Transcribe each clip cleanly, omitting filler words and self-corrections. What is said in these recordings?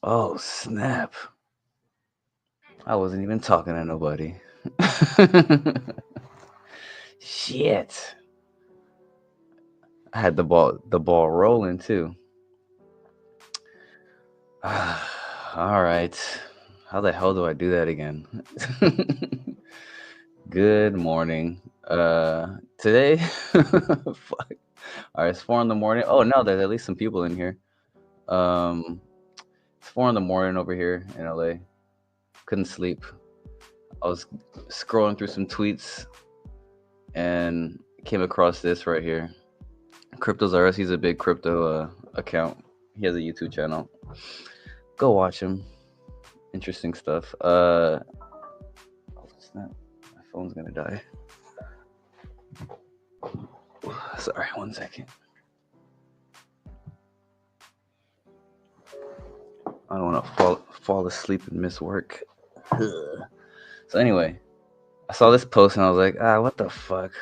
Oh, snap. I wasn't even talking to nobody. Shit. I had the ball rolling too. All right. How the hell do I do that again? Good morning. Today, fuck. All right, it's 4 in the morning. Oh no, there's at least some people in here. Um, it's 4 in the morning over here in LA. Couldn't sleep. I was scrolling through some tweets and came across this right here. Cryptozaurus, he's a big crypto account. He has a YouTube channel. Go watch him. Interesting stuff. Oh snap! My phone's gonna die. Sorry, 1 second. I don't want to fall asleep and miss work. Ugh. So anyway, I saw this post and I was like, what the fuck?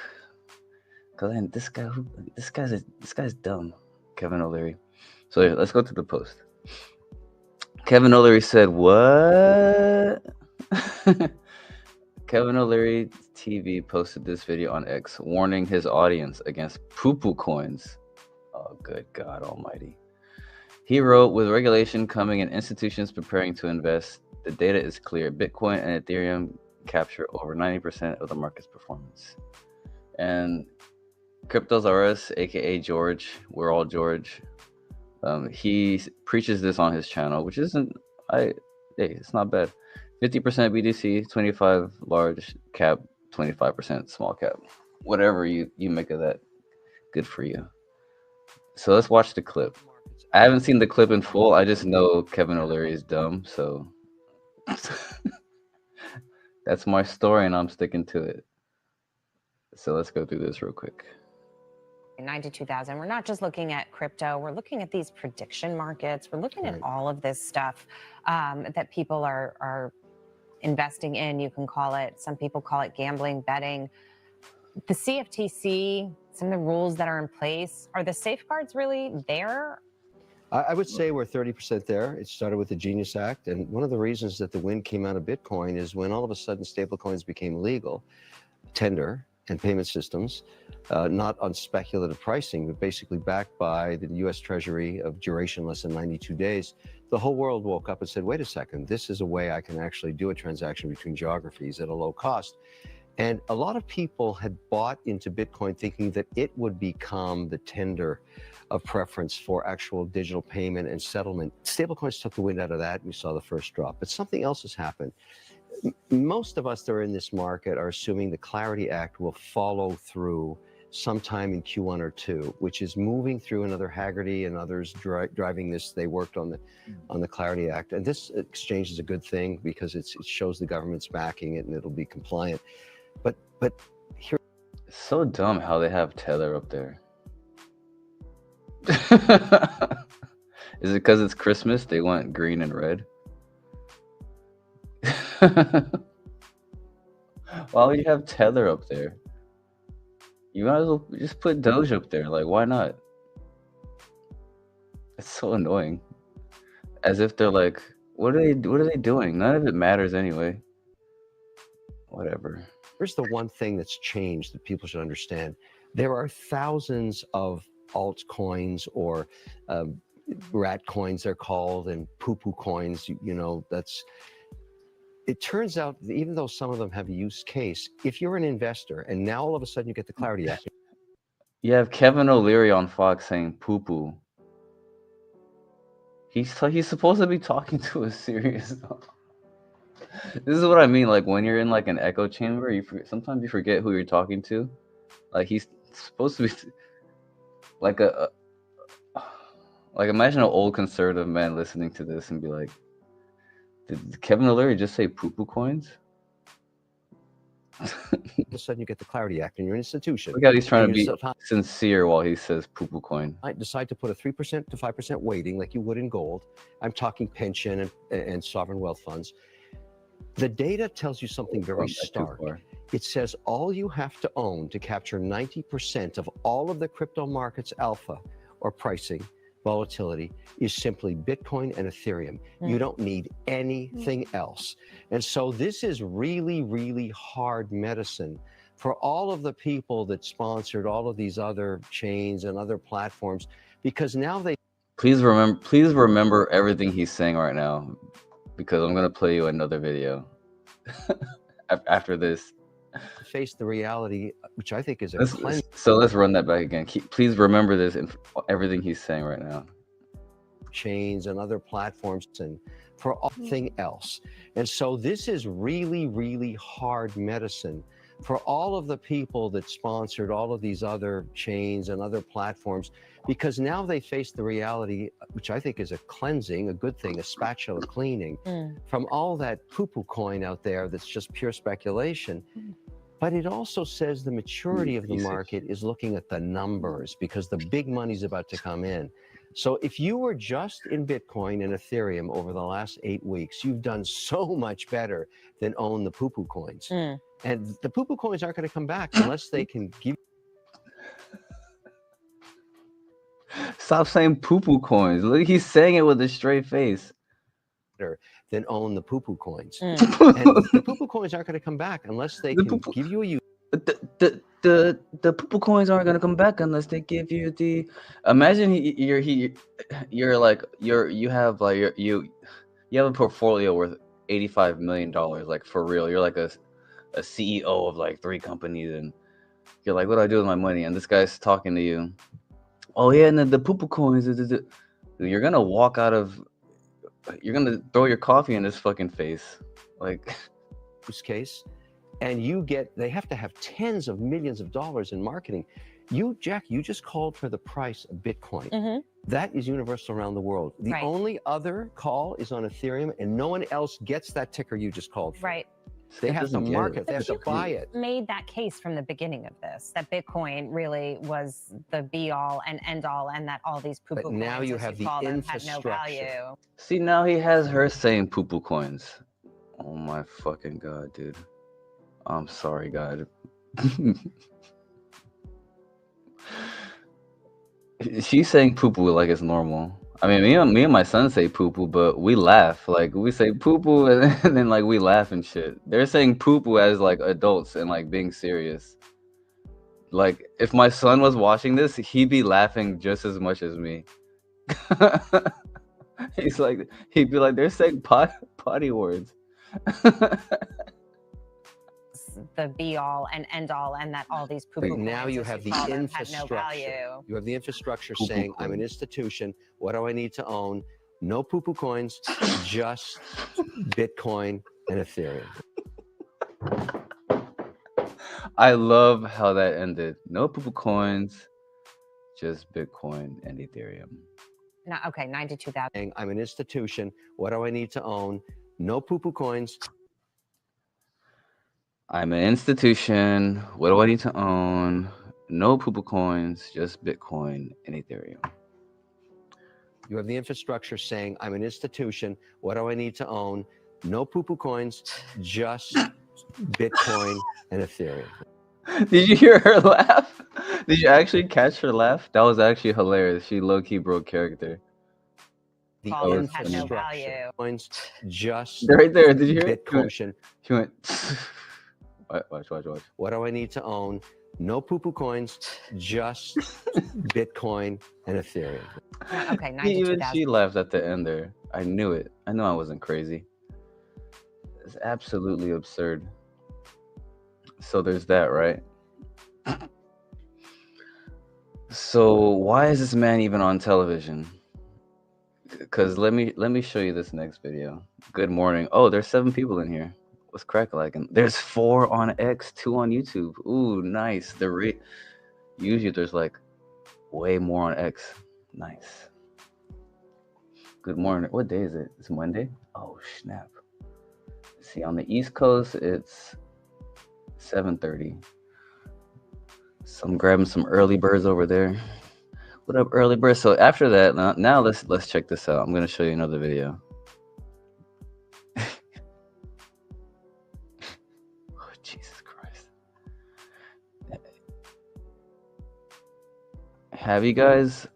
Cause this guy's dumb, Kevin O'Leary. So yeah, let's go to the post. Kevin O'Leary said, "What?" Kevin O'Leary TV posted this video on X, warning his audience against Poopoo coins. Oh, good God Almighty! He wrote, "With regulation coming and institutions preparing to invest, the data is clear. Bitcoin and Ethereum capture over 90% of the market's performance." And Cryptozaurus, aka George, we're all George. He preaches this on his channel, which isn't, it's not bad. 50% BTC, 25 large cap, 25% small cap. Whatever you make of that, good for you. So let's watch the clip. I haven't seen the clip in full. I just know Kevin O'Leary is dumb, so that's my story, and I'm sticking to it. So let's go through this real quick. 92,000. We're not just looking at crypto. We're looking at these prediction markets. We're looking at all of this stuff that people are investing in. You can call it, some people call it gambling, betting. The CFTC, some of the rules that are in place, are the safeguards really there? I would say we're 30% there. It started with the Genius Act. And one of the reasons that the wind came out of Bitcoin is when all of a sudden stablecoins became legal, tender and payment systems, not on speculative pricing, but basically backed by the US Treasury of duration less than 92 days, the whole world woke up and said, wait a second, this is a way I can actually do a transaction between geographies at a low cost. And a lot of people had bought into Bitcoin thinking that it would become the tender of preference for actual digital payment and settlement. Stablecoins took the wind out of that. We saw the first drop, but something else has happened. Most of us that are in this market are assuming the Clarity Act will follow through sometime in Q1 or 2, which is moving through another Haggerty and others driving this. They worked on the Clarity Act, and this exchange is a good thing because it shows the government's backing it and it'll be compliant. But here, it's so dumb how they have Tether up there. Is it because it's Christmas? They want green and red. Why would you have Tether up there? You might as well just put Doge up there. Like, why not? It's so annoying. As if they're like, what are they doing? None of it matters anyway. Whatever. Here's the one thing that's changed that people should understand. There are thousands of altcoins or rat coins they're called, and Poopoo coins, you know, it turns out that even though some of them have a use case, if you're an investor and now all of a sudden you get the Clarity Act. You have Kevin O'Leary on Fox saying Poopoo. He's supposed to be talking to a serious. This is what I mean. Like when you're in like an echo chamber, sometimes you forget who you're talking to. Like he's supposed to be like like imagine an old conservative man listening to this and be like, did Kevin O'Leary just say Poopoo coins? All of a sudden you get the Clarity Act in your institution. Look how he's trying to be sincere while he says Poopoo coin. I decide to put a 3% to 5% weighting like you would in gold. I'm talking pension and sovereign wealth funds. The data tells you something very stark. It says all you have to own to capture 90% of all of the crypto markets alpha or pricing volatility is simply Bitcoin and Ethereum. You don't need anything else. And so this is really, really hard medicine for all of the people that sponsored all of these other chains and other platforms, because now they... Please remember everything he's saying right now, because I'm going to play you another video after this. Face the reality, which I think is a cleanse. So let's run that back again. Please remember this and everything he's saying right now. Chains and other platforms and for everything else. And so this is really, really hard medicine for all of the people that sponsored all of these other chains and other platforms, because now they face the reality, which I think is a cleansing, a good thing, a spatula cleaning from all that Poopoo coin out there that's just pure speculation. But it also says the maturity of the market is looking at the numbers, because the big money's about to come in. So if you were just in Bitcoin and Ethereum over the last 8 weeks, you've done so much better than own the Poopoo coins. And the Poopoo coins aren't going to come back unless they can give... Stop saying Poopoo coins. Look, he's saying it with a straight face. Than own the Poopoo coins. And the Poopoo coins aren't going to come back unless they can give you a use. The Poopoo coins aren't going to come back unless they give you the... Imagine you have a portfolio worth $85 million, like for real. You're like a CEO of like 3 companies, and you're like, what do I do with my money? And this guy's talking to you. Oh yeah, and then the Poopoo coins. You're gonna walk out of. You're gonna throw your coffee in his fucking face, like. This case, and they have to have tens of millions of dollars in marketing. Jack, you just called for the price of Bitcoin. That is universal around the world. The only other call is on Ethereum, and no one else gets that ticker you just called for. They have to doesn't get market. it. They have to buy it. Made that case from the beginning of this, that Bitcoin really was the be all and end all, and that all these poo-poo But now coins, you as have the call them, had no infrastructure. value. See, now he has her saying poo-poo coins. Oh my fucking god, dude. I'm sorry, God. She's saying poo-poo like it's normal. I mean, me and my son say poo-poo, but we laugh. Like we say poo-poo and then like we laugh and shit. They're saying poo-poo as like adults and like being serious. Like if my son was watching this, he'd be laughing just as much as me. He'd be like, they're saying potty words. The be all and end all, and that all these poo-poo But coins, now you as have the call them, had no infrastructure. value. You have the infrastructure Poo-poo saying, I'm an coins. institution. What do I need to own? No poo-poo coins, just Bitcoin and Ethereum. I love how that ended. No poo-poo coins, just Bitcoin and Ethereum. No, okay, 92,000. Saying, I'm an institution. What do I need to own? No poo-poo coins. I'm an institution. What do I need to own? No poo-poo coins, just Bitcoin and Ethereum. You have the infrastructure saying, I'm an institution. What do I need to own? No poo-poo coins, just Bitcoin and Ethereum. Did you hear her laugh? Did you actually catch her laugh? That was actually hilarious. She low-key broke character. The Call them, had no infrastructure. value. Coins, just Right there. Did you hear it? Bitcoin. She went. Watch. What do I need to own? No poo-poo coins, just Bitcoin and Ethereum. No, okay, Even 92,000. she laughed at the end there. I knew it. I know I wasn't crazy. It's absolutely absurd. So there's that, right? So why is this man even on television? Because let me show you this next video. Good morning. Oh, there's 7 people in here. What's crack like? There's 4 on X, 2 on YouTube. Ooh, nice. Usually there's like way more on X. Nice. Good morning. What day is it? It's Monday. Oh snap. See, on the East Coast it's 7:30. So I'm grabbing some early birds over there. What up, early birds? So after that, now let's check this out. I'm gonna show you another video. Oh, Jesus Christ. Have you guys?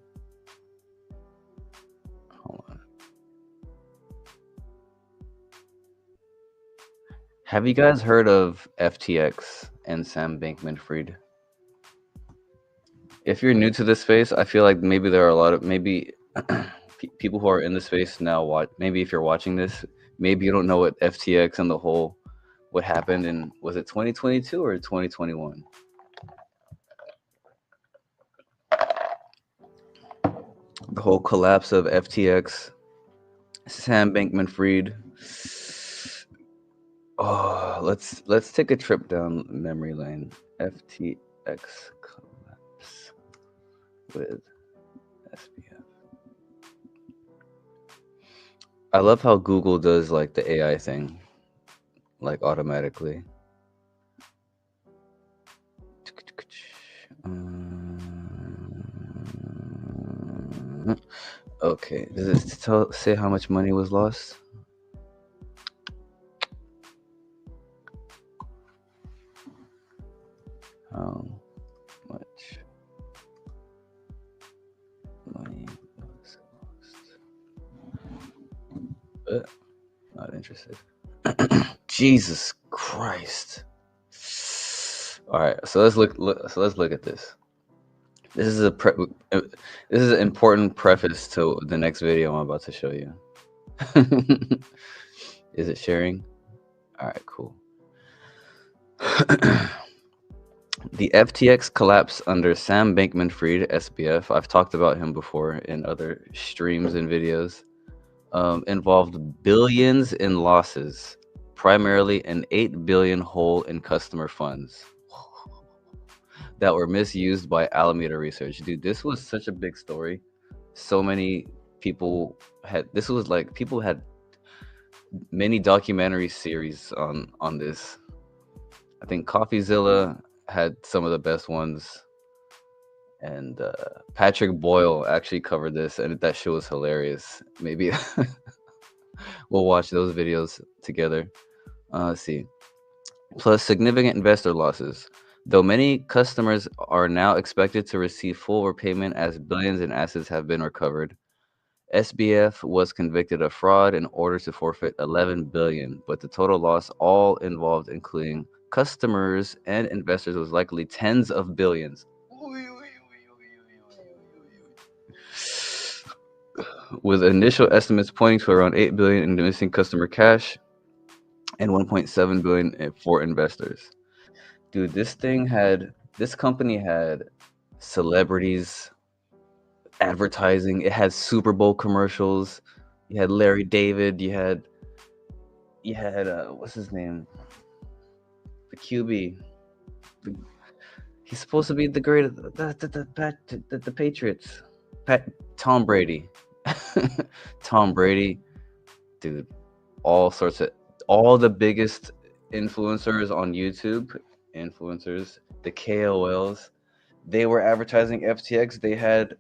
Hold on. Have you guys heard of FTX and Sam Bankman-Fried? If you're new to this space, I feel like maybe there are a lot of people who are in the space now. Maybe if you're watching this, maybe you don't know what FTX and what happened in, was it 2022 or 2021? The whole collapse of FTX, Sam Bankman-Fried. Oh, let's take a trip down memory lane. FTX collapse with SBF. I love how Google does like the AI thing, like automatically. Okay, does it say how much money was lost? How much money was lost? Not interested. Jesus Christ! All right, so let's look at this. This is an important preface to the next video I'm about to show you. Is it sharing? All right, cool. The FTX collapse under Sam Bankman-Fried, SBF, I've talked about him before in other streams and videos, involved billions in losses, primarily an $8 billion hole in customer funds that were misused by Alameda Research. Dude, this was such a big story. So many people had mini documentary series on this. I think CoffeeZilla had some of the best ones, and Patrick Boyle actually covered this, and that show was hilarious. Maybe we'll watch those videos together. Let's see. Plus significant investor losses. Though many customers are now expected to receive full repayment as billions in assets have been recovered, SBF was convicted of fraud in order to forfeit 11 billion, but the total loss all involved including customers and investors was likely tens of billions. With initial estimates pointing to around 8 billion in missing customer cash and 1.7 billion for investors. Dude, this company had celebrities advertising. It had Super Bowl commercials. You had Larry David. You had what's his name? The QB. The, he's supposed to be the great the Patriots. Tom Brady. Tom Brady, dude. All sorts of all the biggest influencers on YouTube, influencers, the KOLs, they were advertising FTX. They had,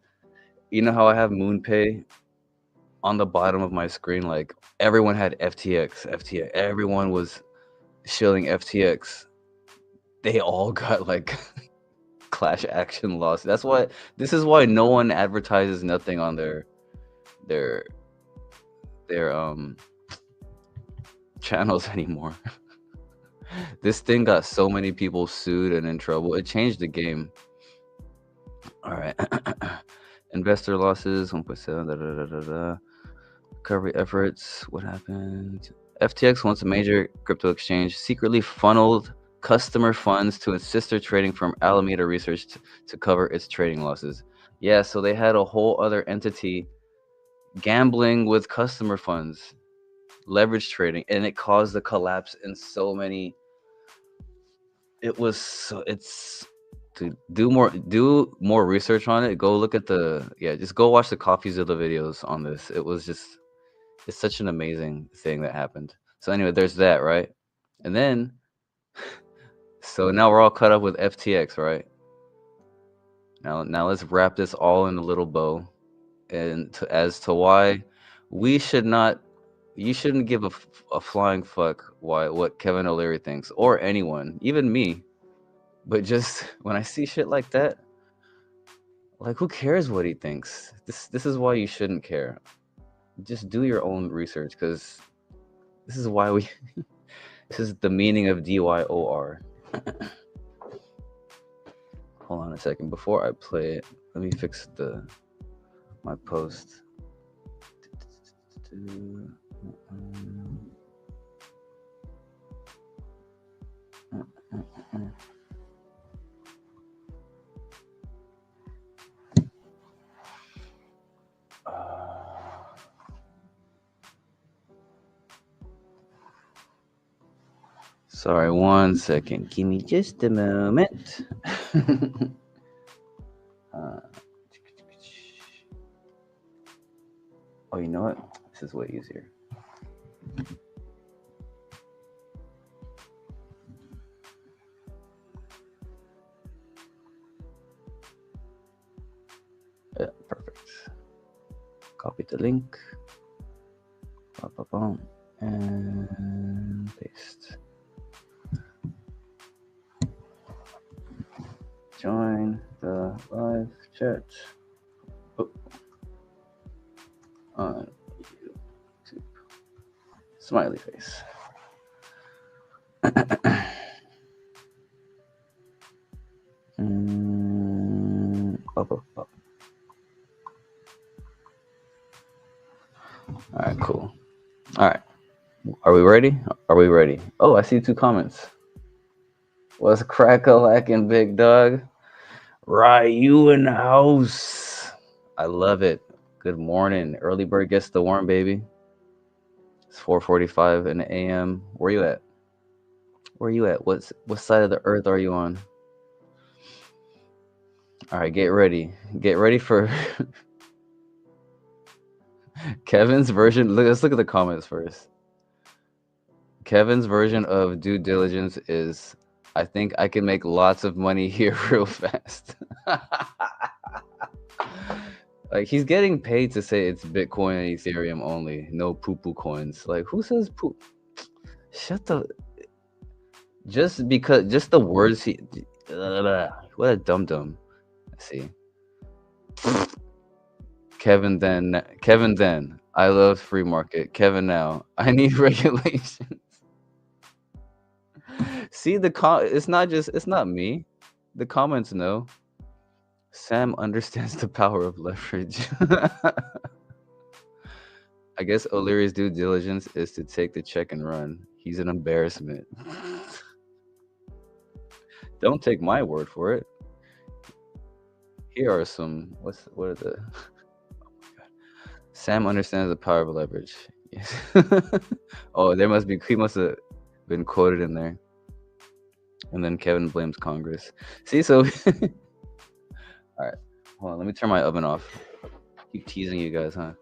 you know how I have MoonPay on the bottom of my screen, like everyone had FTX. Everyone was shilling FTX. They all got like clash action loss. That's why this is why no one advertises nothing on their their channels anymore. This thing got so many people sued and in trouble. It changed the game. All right. Investor losses 1.7 recovery efforts. What happened? FTX, once a major crypto exchange, secretly funneled customer funds to its sister trading firm Alameda Research to cover its trading losses. Yeah, so they had a whole other entity gambling with customer funds, leverage trading, and it caused the collapse in so many. It was so it's to do more research on it. Go look at just go watch the CoffeeZilla videos on this. It's such an amazing thing that happened. So anyway, there's that, right? And then so now we're all caught up with FTX, right? Now let's wrap this all in a little bow, and as to why we should not, you shouldn't give a flying fuck why what Kevin O'Leary thinks or anyone, even me. But just when I see shit like that, like who cares what he thinks? This is why you shouldn't care. Just do your own research because this is why we. This is the meaning of DYOR. Hold on a second before I play it. Let me fix my post. Sorry, 1 second. Give me just a moment. Oh, you know what? This is way easier. Yeah, perfect. Copy the link. And paste. Join the live chat on YouTube. Smiley face. All right, cool. All right. Are we ready? Are we ready? Oh, I see 2 comments. What's crack-a-lackin', big dog? Right, you in the house. I love it. Good morning. Early bird gets the worm, baby. It's 4:45 in the a.m. Where you at? Where you at? What side of the earth are you on? All right, get ready. Get ready for Kevin's version. Let's look at the comments first. Kevin's version of due diligence is, I think I can make lots of money here real fast. Like he's getting paid to say it's Bitcoin and Ethereum only, no poo-poo coins. Like who says poop? Shut the. Just because, just the words he. What a dum dum. Let's see. Kevin then. I love free market. Kevin now. I need regulations. See it's not me. The comments know. Sam understands the power of leverage. I guess O'Leary's due diligence is to take the check and run. He's an embarrassment. Don't take my word for it. Here are some. What are the? Oh my God. Sam understands the power of leverage. Yes. Oh, he must have been quoted in there. And then Kevin blames Congress. See, so. All right, hold on. Let me turn my oven off. Keep teasing you guys, huh?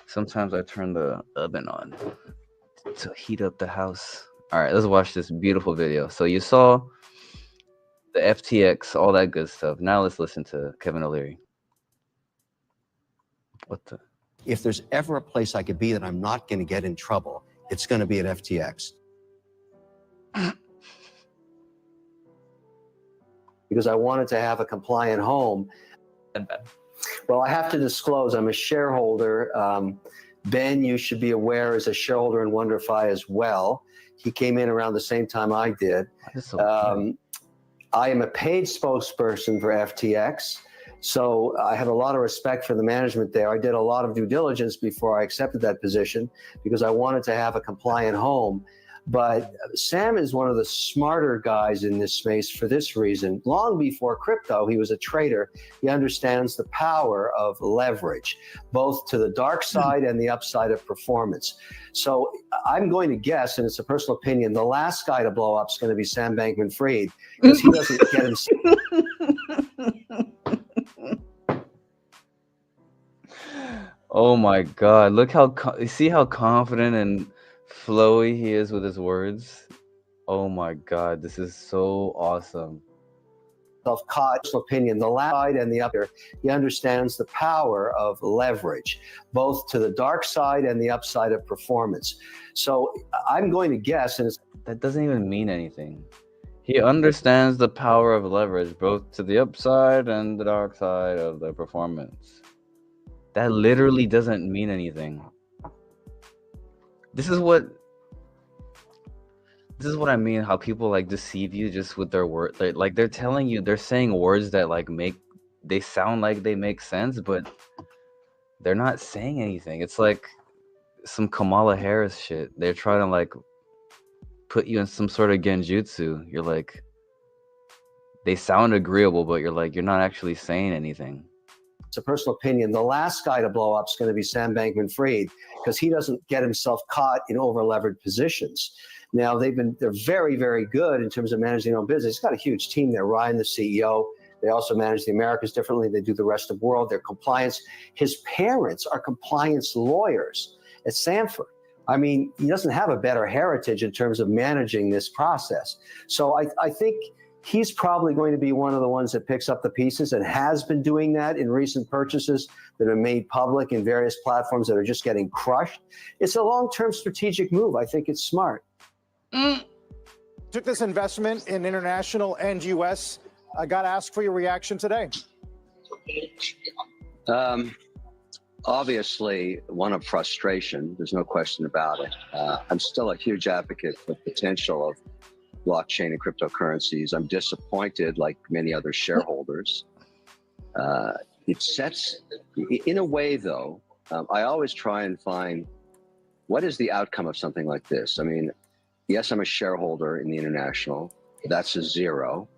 Sometimes I turn the oven on to heat up the house. All right, let's watch this beautiful video. So you saw the FTX, all that good stuff. Now let's listen to Kevin O'Leary. What the? If there's ever a place I could be that I'm not going to get in trouble, it's going to be at FTX. Because I wanted to have a compliant home. Well, I have to disclose I'm a shareholder. Ben, you should be aware, is a shareholder in WonderFi as well. He came in around the same time I did. I am a paid spokesperson for FTX, so I have a lot of respect for the management there. I did a lot of due diligence before I accepted that position because I wanted to have a compliant home. But Sam is one of the smarter guys in this space for this reason. Long before crypto, he was a trader. He understands the power of leverage, both to the dark side and the upside of performance. So I'm going to guess, and it's a personal opinion, the last guy to blow up is going to be Sam Bankman-Fried because he doesn't get himself. Oh my God! Look how see how confident and flowy he is with his words. Oh my God, this is so awesome. Caught opinion, the last side and the upper. He understands the power of leverage, both to the dark side and the upside of performance. So I'm going to guess, and that doesn't even mean anything. He understands the power of leverage, both to the upside and the dark side of the performance. That literally doesn't mean anything. This is what I mean, how people like deceive you just with their words. Like they're telling you, they're saying words that like they sound like they make sense, but they're not saying anything. It's like some Kamala Harris shit. They're trying to like put you in some sort of genjutsu. You're like, they sound agreeable, but you're like, you're not actually saying anything. It's a personal opinion. The last guy to blow up is going to be Sam Bankman-Fried because he doesn't get himself caught in over-leveraged positions. Now, they're very, very good in terms of managing their own business. He's got a huge team there. Ryan, the CEO, they also manage the Americas differently. They do the rest of the world. They're compliance. His parents are compliance lawyers at Sanford. I mean, he doesn't have a better heritage in terms of managing this process. So I think he's probably going to be one of the ones that picks up the pieces and has been doing that in recent purchases that are made public in various platforms that are just getting crushed. It's a long-term strategic move. I think it's smart. Took this investment in international and U.S. I got to ask for your reaction today. Obviously, one of frustration. There's no question about it. I'm still a huge advocate for the potential of blockchain and cryptocurrencies. I'm disappointed, like many other shareholders. It sets, in a way though, I always try and find what is the outcome of something like this. I mean, yes, I'm a shareholder in the international. That's a zero.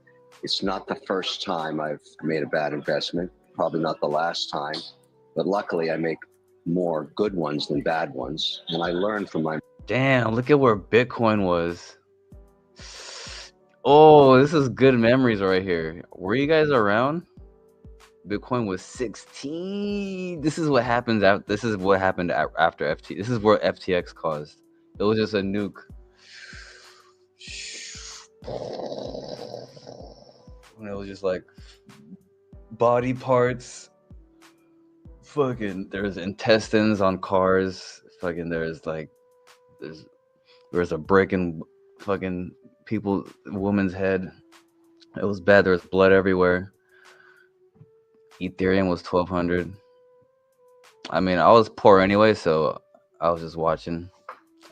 It's not the first time I've made a bad investment, probably not the last time, but luckily I make more good ones than bad ones. And I learn from my Damn, look at where Bitcoin was. Oh, this is good memories right here. Were you guys around? Bitcoin was 16. This is what happens after. This is what happened after FT. This is what FTX caused. It was just a nuke. And it was just like body parts. Fucking, there's intestines on cars. Fucking, there's a brick in fucking woman's head. It was bad. There was blood everywhere. Ethereum was 1200. I mean, I was poor anyway, so I was just watching.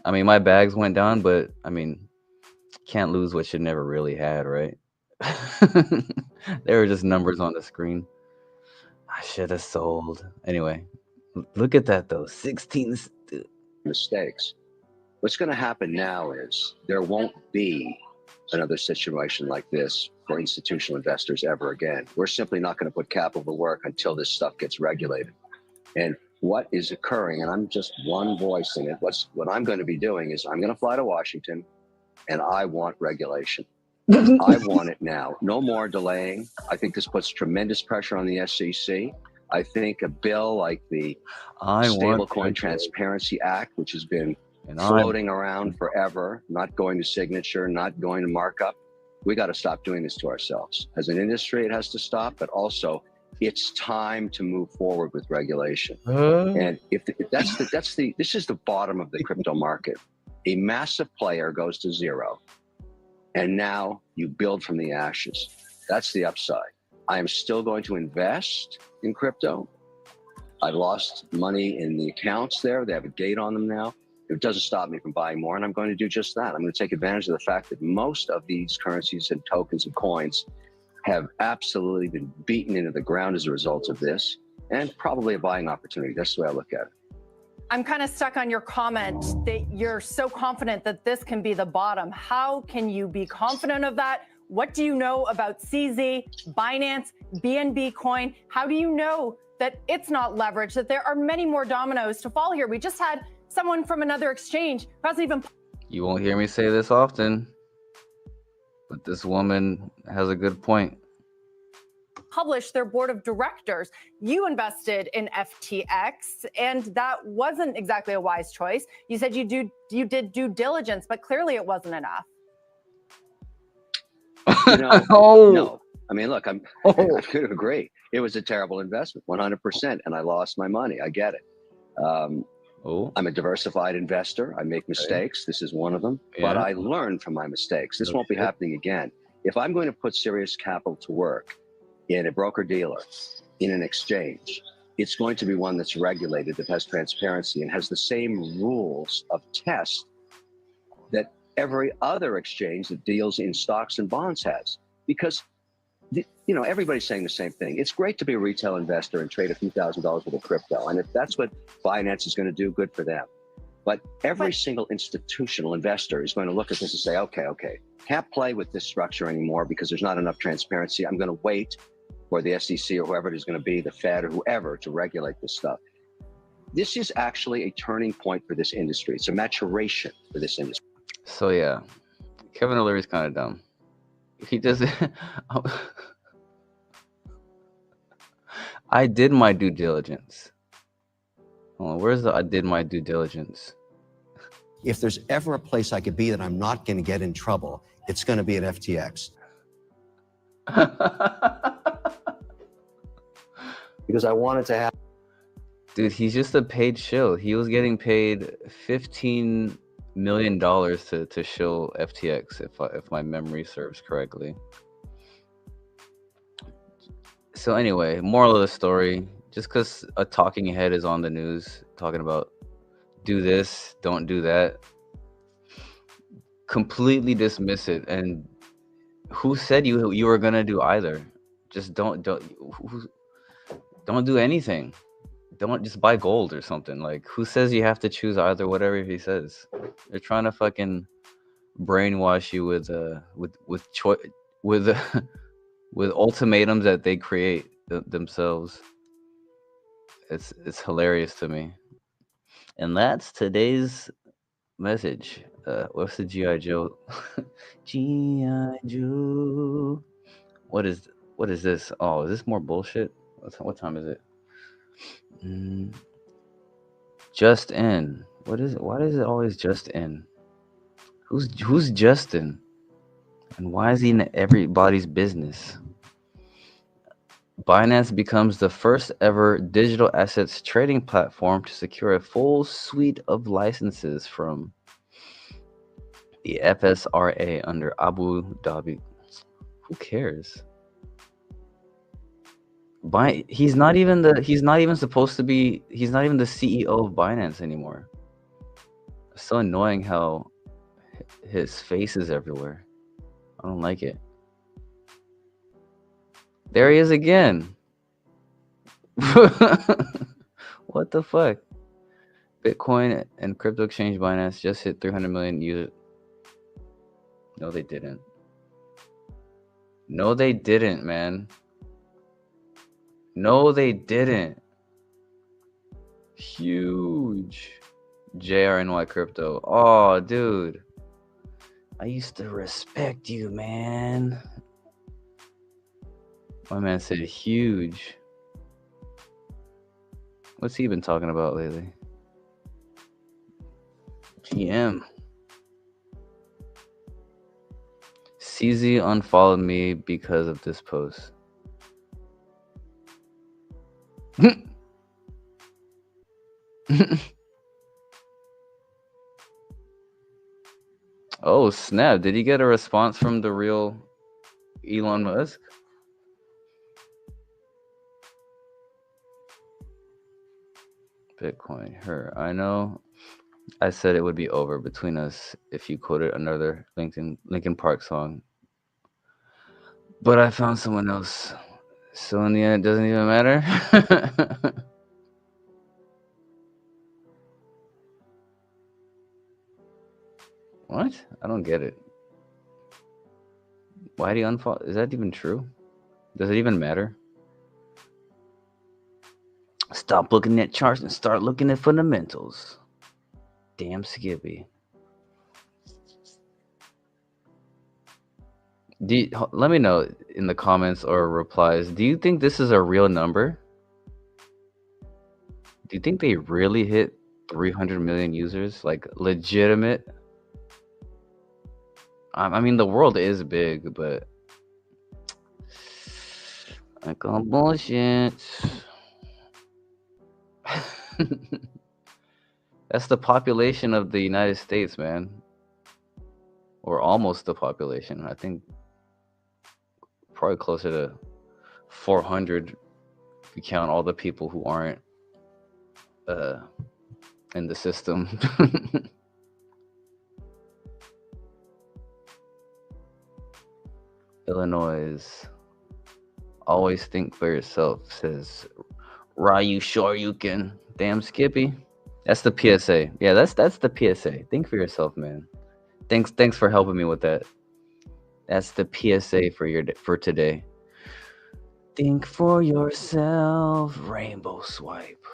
I mean, my bags went down, but I mean, can't lose what you never really had, right? They were just numbers on the screen. I should have sold. Anyway, look at that though. 16 mistakes. What's going to happen now is there won't be another situation like this for institutional investors ever again. We're simply not going to put capital to work until this stuff gets regulated. And what is occurring, and I'm just one voice in it, what I'm going to be doing is I'm going to fly to Washington, and I want regulation. I want it now. No more delaying. I think this puts tremendous pressure on the SEC. I think a bill like the Stablecoin Transparency Act, which has been floating around forever, not going to signature, not going to markup. We got to stop doing this to ourselves. As an industry, it has to stop, but also it's time to move forward with regulation. And if this is the bottom of the crypto market. A massive player goes to zero, and now you build from the ashes. That's the upside. I am still going to invest in crypto. I lost money in the accounts there. They have a gate on them now. It doesn't stop me from buying more, and I'm going to do just that. I'm going to take advantage of the fact that most of these currencies and tokens and coins have absolutely been beaten into the ground as a result of this, and probably a buying opportunity. That's the way I look at it. I'm kind of stuck on your comment that you're so confident that this can be the bottom. How can you be confident of that? What do you know about CZ, Binance, BNB coin? How do you know that it's not leveraged, that there are many more dominoes to fall here? We just had someone from another exchange who hasn't even... You won't hear me say this often, but this woman has a good point. Published their board of directors. You invested in FTX, and that wasn't exactly a wise choice. You said you did due diligence, but clearly it wasn't enough. You know, no. I mean, look, I could agree. It was a terrible investment, 100%, and I lost my money. I get it. I'm a diversified investor. I make mistakes. This is one of them, but I learned from my mistakes. This won't be happening again. If I'm going to put serious capital to work in a broker-dealer, in an exchange, it's going to be one that's regulated, that has transparency, and has the same rules of test that every other exchange that deals in stocks and bonds has. Because, you know, everybody's saying the same thing. It's great to be a retail investor and trade a few $1,000s worth of crypto. And if that's what Binance is going to do, good for them. But every single institutional investor is going to look at this and say, okay, can't play with this structure anymore because there's not enough transparency. I'm going to wait for the SEC or whoever it is going to be, the Fed or whoever, to regulate this stuff. This is actually a turning point for this industry. It's a maturation for this industry. So yeah, Kevin O'Leary's kind of dumb. He doesn't. I did my due diligence. Oh, where's the I did my due diligence? If there's ever a place I could be that I'm not going to get in trouble, it's going to be at FTX. Because I wanted to have... Dude, he's just a paid shill. He was getting paid $15 million to shill FTX, if my memory serves correctly. So anyway, moral of the story, just because a talking head is on the news talking about do this, don't do that, completely dismiss it. And who said you were gonna do either? Just don't do anything. Don't just buy gold or something. Like, who says you have to choose either? Whatever he says, they're trying to fucking brainwash you with ultimatums that they create themselves. It's hilarious to me. And that's today's message. What's the GI Joe? GI Joe. What is this? Oh, is this more bullshit? What time is it? Mm, just in. What is it? Why is it always just in? Who's Justin? And why is he in everybody's business? Binance becomes the first ever digital assets trading platform to secure a full suite of licenses from the FSRA under Abu Dhabi. Who cares? He's not even supposed to be. He's not even the CEO of Binance anymore. It's so annoying how his face is everywhere. I don't like it. There he is again. What the fuck? Bitcoin and crypto exchange Binance just hit 300 million users. No, they didn't. No, they didn't, man. No, they didn't. Huge. JRNY crypto. Oh, dude. I used to respect you, man. My man said huge. What's he been talking about lately? GM. CZ unfollowed me because of this post. Oh, snap. Did he get a response from the real Elon Musk? Bitcoin, her. I know I said it would be over between us if you quoted another Linkin Park song. But I found someone else. So in the end, it doesn't even matter. What? I don't get it. Why do you unfollow? Is that even true? Does it even matter? Stop looking at charts and start looking at fundamentals. Damn Skippy. Let me know in the comments or replies. Do you think this is a real number? Do you think they really hit 300 million users? Like legitimate? I mean, the world is big, but I call bullshit. That's the population of the United States, man. Or almost the population. I think probably closer to 400 if you count all the people who aren't in the system. Illinois. Always think for yourself, says Ryu Sure You Can. Damn Skippy. That's the PSA. Yeah, that's the PSA. Think for yourself, man. Thanks for helping me with that. That's the PSA for today. Think for yourself, rainbow swipe.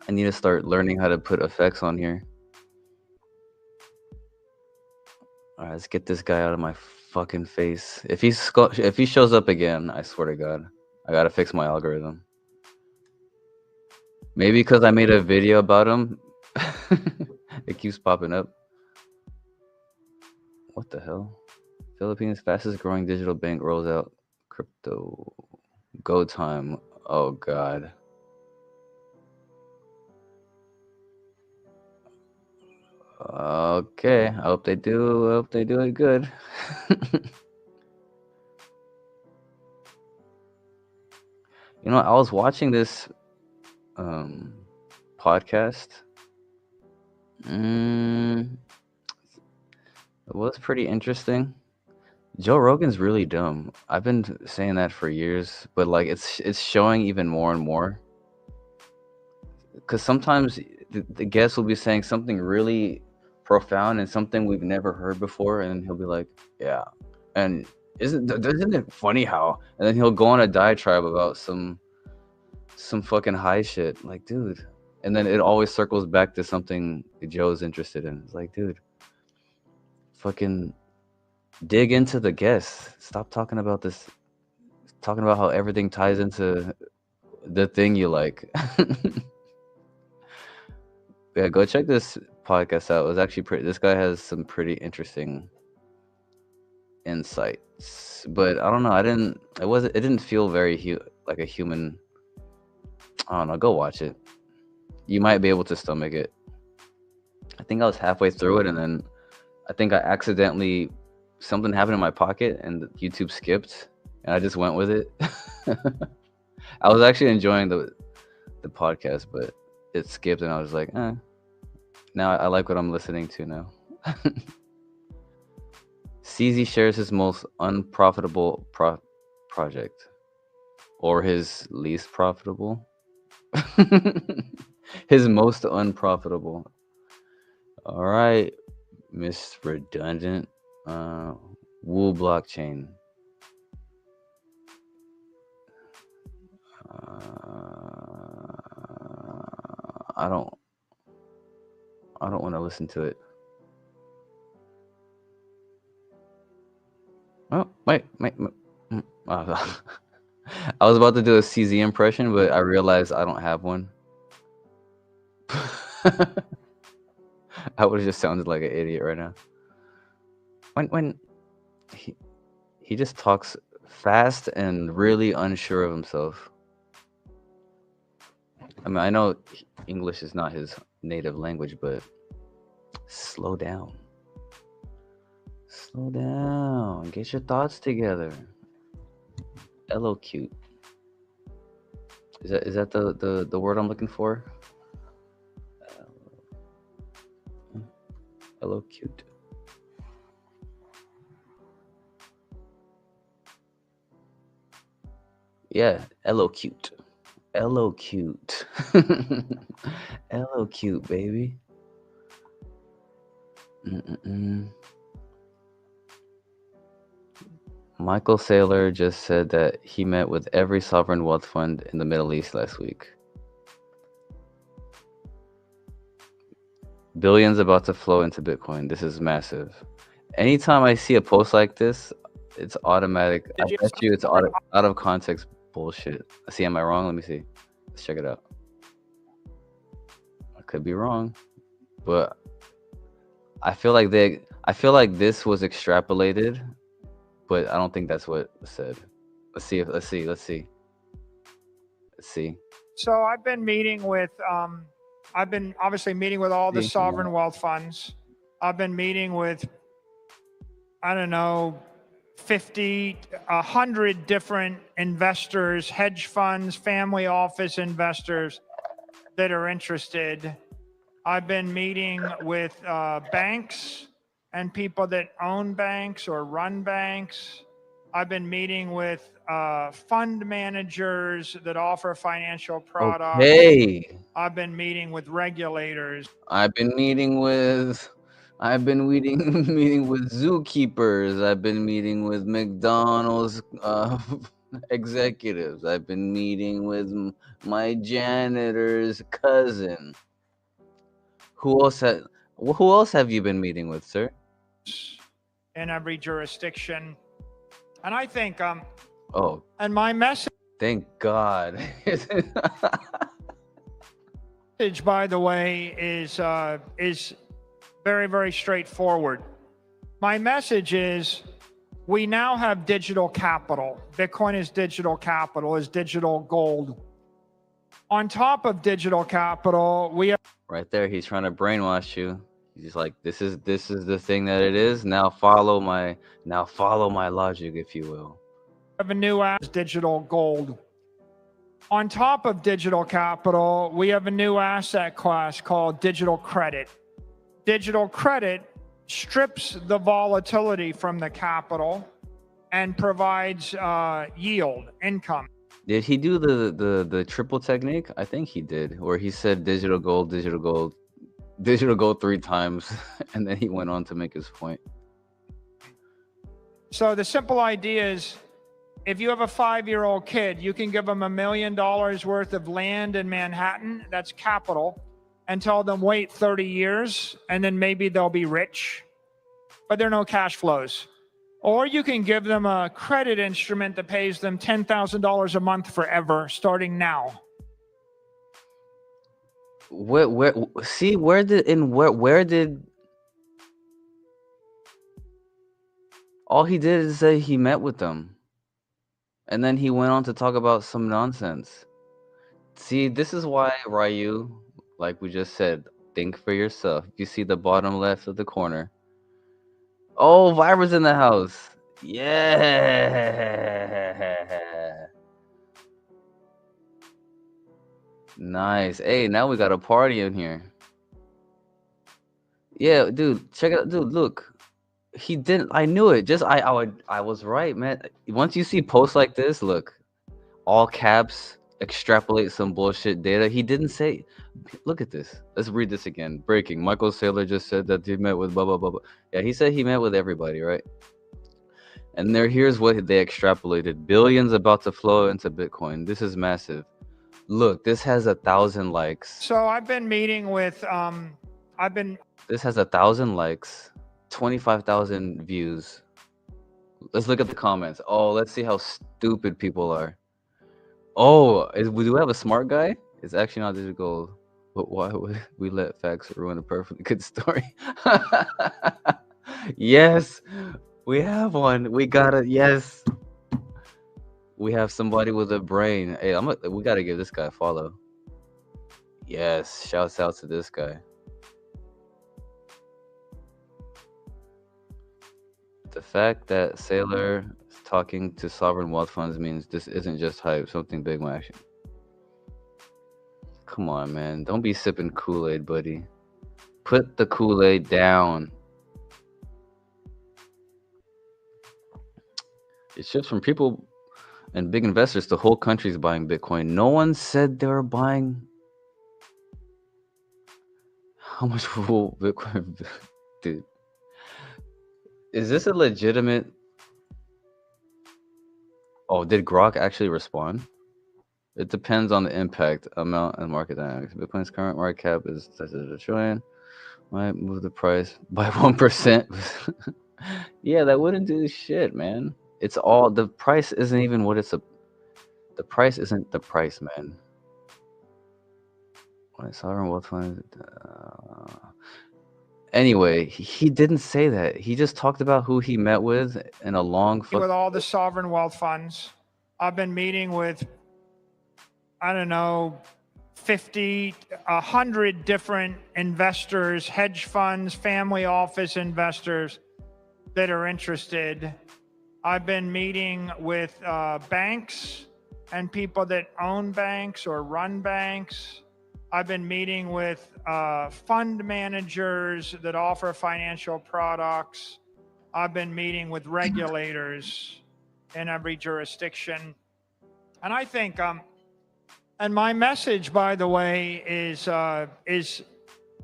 I need to start learning how to put effects on here. All right, let's get this guy out of my fucking face. If he shows up again, I swear to God, I gotta fix my algorithm. Maybe because I made a video about him, it keeps popping up. What the hell? Philippines' fastest growing digital bank rolls out crypto. Go time. Oh God. Okay, I hope they do it good. You know, I was watching this podcast. It was pretty interesting. Joe Rogan's really dumb. I've been saying that for years, but like it's showing even more and more. Because sometimes the guest will be saying something really profound and something we've never heard before, and he'll be like, "Yeah," and isn't it funny how? And then he'll go on a diatribe about some fucking high shit. Like, dude, And then it always circles back to something Joe's interested in. It's like, dude, fucking dig into the guests. Stop talking about this, talking about how everything ties into the thing you like. Yeah, go check this podcast out. It was actually pretty. This guy has some pretty interesting insights, but I don't know. I didn't. It wasn't. It didn't feel very like a human. I don't know. Go watch it. You might be able to stomach it. I think I was halfway through it, and then I think I accidentally something happened in my pocket, and YouTube skipped, and I just went with it. I was actually enjoying the podcast, but it skipped, and I was like, eh. Now I like what I'm listening to now. CZ shares his most unprofitable project, or his least profitable. His most unprofitable. All right, Miss Redundant. Woo blockchain. I don't want to listen to it. Oh, wait. I was about to do a CZ impression, but I realized I don't have one. I would have just sounded like an idiot right now. When he just talks fast and really unsure of himself. I mean, I know English is not his native language, but slow down. Slow down. Get your thoughts together. Hello, cute. Is that the word I'm looking for? Hello, cute. Yeah, hello, cute. Hello, cute. Hello, cute, baby. Michael Saylor just said that he met with every sovereign wealth fund in the Middle East last week. Billions about to flow into Bitcoin. This is massive. Anytime I see a post like this, it's automatic. I bet you it's out of context bullshit. See, am I wrong? Let me see. Let's check it out. I could be wrong, but I feel like this was extrapolated, but I don't think that's what was said. Let's see. So I've been meeting with, I've been obviously meeting with all the sovereign wealth funds. I've been meeting with, I don't know, 50, 100 different investors, hedge funds, family office investors that are interested. I've been meeting with banks and people that own banks or run banks. I've been meeting with fund managers that offer financial products. Okay. I've been meeting with regulators. I've been meeting with zookeepers. I've been meeting with McDonald's executives. I've been meeting with my janitor's cousin. Who else have you been meeting with, sir? In every jurisdiction. And I think oh, and my message, thank God. by the way, is very, very straightforward. My message is we now have digital capital. Bitcoin is digital capital, is digital gold. On top of digital capital, we have right there, he's trying to brainwash you. He's like, this is the thing that it is. Now follow my logic, if you will. Have a new digital gold. On top of digital capital, we have a new asset class called digital credit. Digital credit strips the volatility from the capital and provides yield, income. Did he do the triple technique? I think he did, where he said digital gold 3 times, and then he went on to make his point. So the simple idea is if you have a 5-year-old kid, you can give them $1 million worth of land in Manhattan, that's capital, and tell them wait 30 years and then maybe they'll be rich, but there are no cash flows. Or you can give them a credit instrument that pays them $10,000 a month forever, starting now. Where see where did all he did is say he met with them. And then he went on to talk about some nonsense. See, this is why, Ryu, like we just said, think for yourself. You see the bottom left of the corner. Oh, Vibra's in the house. Yeah. Nice. Hey, now we got a party in here. Yeah, dude, check it out. Dude, look. He didn't. I knew it. Just I was right, man. Once you see posts like this, look, all caps, extrapolate some bullshit data. He didn't say. Look at this. Let's read this again. Breaking. Michael Saylor just said that he met with blah blah blah blah. Yeah, he said he met with everybody, right? And here's what they extrapolated: billions about to flow into Bitcoin. This is massive. Look, this has 1,000 likes. So I've been meeting with This has 1,000 likes, 25,000 views. Let's look at the comments. Oh, let's see how stupid people are. Oh, do we have a smart guy? It's actually not digital. But why would we let facts ruin a perfectly good story? Yes, we have one. We got it. Yes, we have somebody with a brain. Hey, we gotta give this guy a follow. Yes, shouts out to this guy. The fact that Saylor is talking to sovereign wealth funds means this isn't just hype. Something big might action. Come on, man. Don't be sipping Kool-Aid, buddy. Put the Kool-Aid down. It shifts from people and big investors to whole countries buying Bitcoin. No one said they were buying. How much will Bitcoin, dude? Is this a legitimate? Oh, did Grok actually respond? It depends on the impact, amount, and market dynamics. Bitcoin's current market cap is $1 trillion. Might move the price by 1%. Yeah, that wouldn't do shit, man. It's all the price isn't even what it's a. The price isn't the price, man. Sovereign wealth fund. Anyway, he didn't say that. He just talked about who he met with in a long. With all the sovereign wealth funds, I've been meeting with, I don't know, 50, 100 different investors, hedge funds, family office investors that are interested. I've been meeting with banks and people that own banks or run banks. I've been meeting with fund managers that offer financial products. I've been meeting with regulators in every jurisdiction. And I think, and my message, by the way, is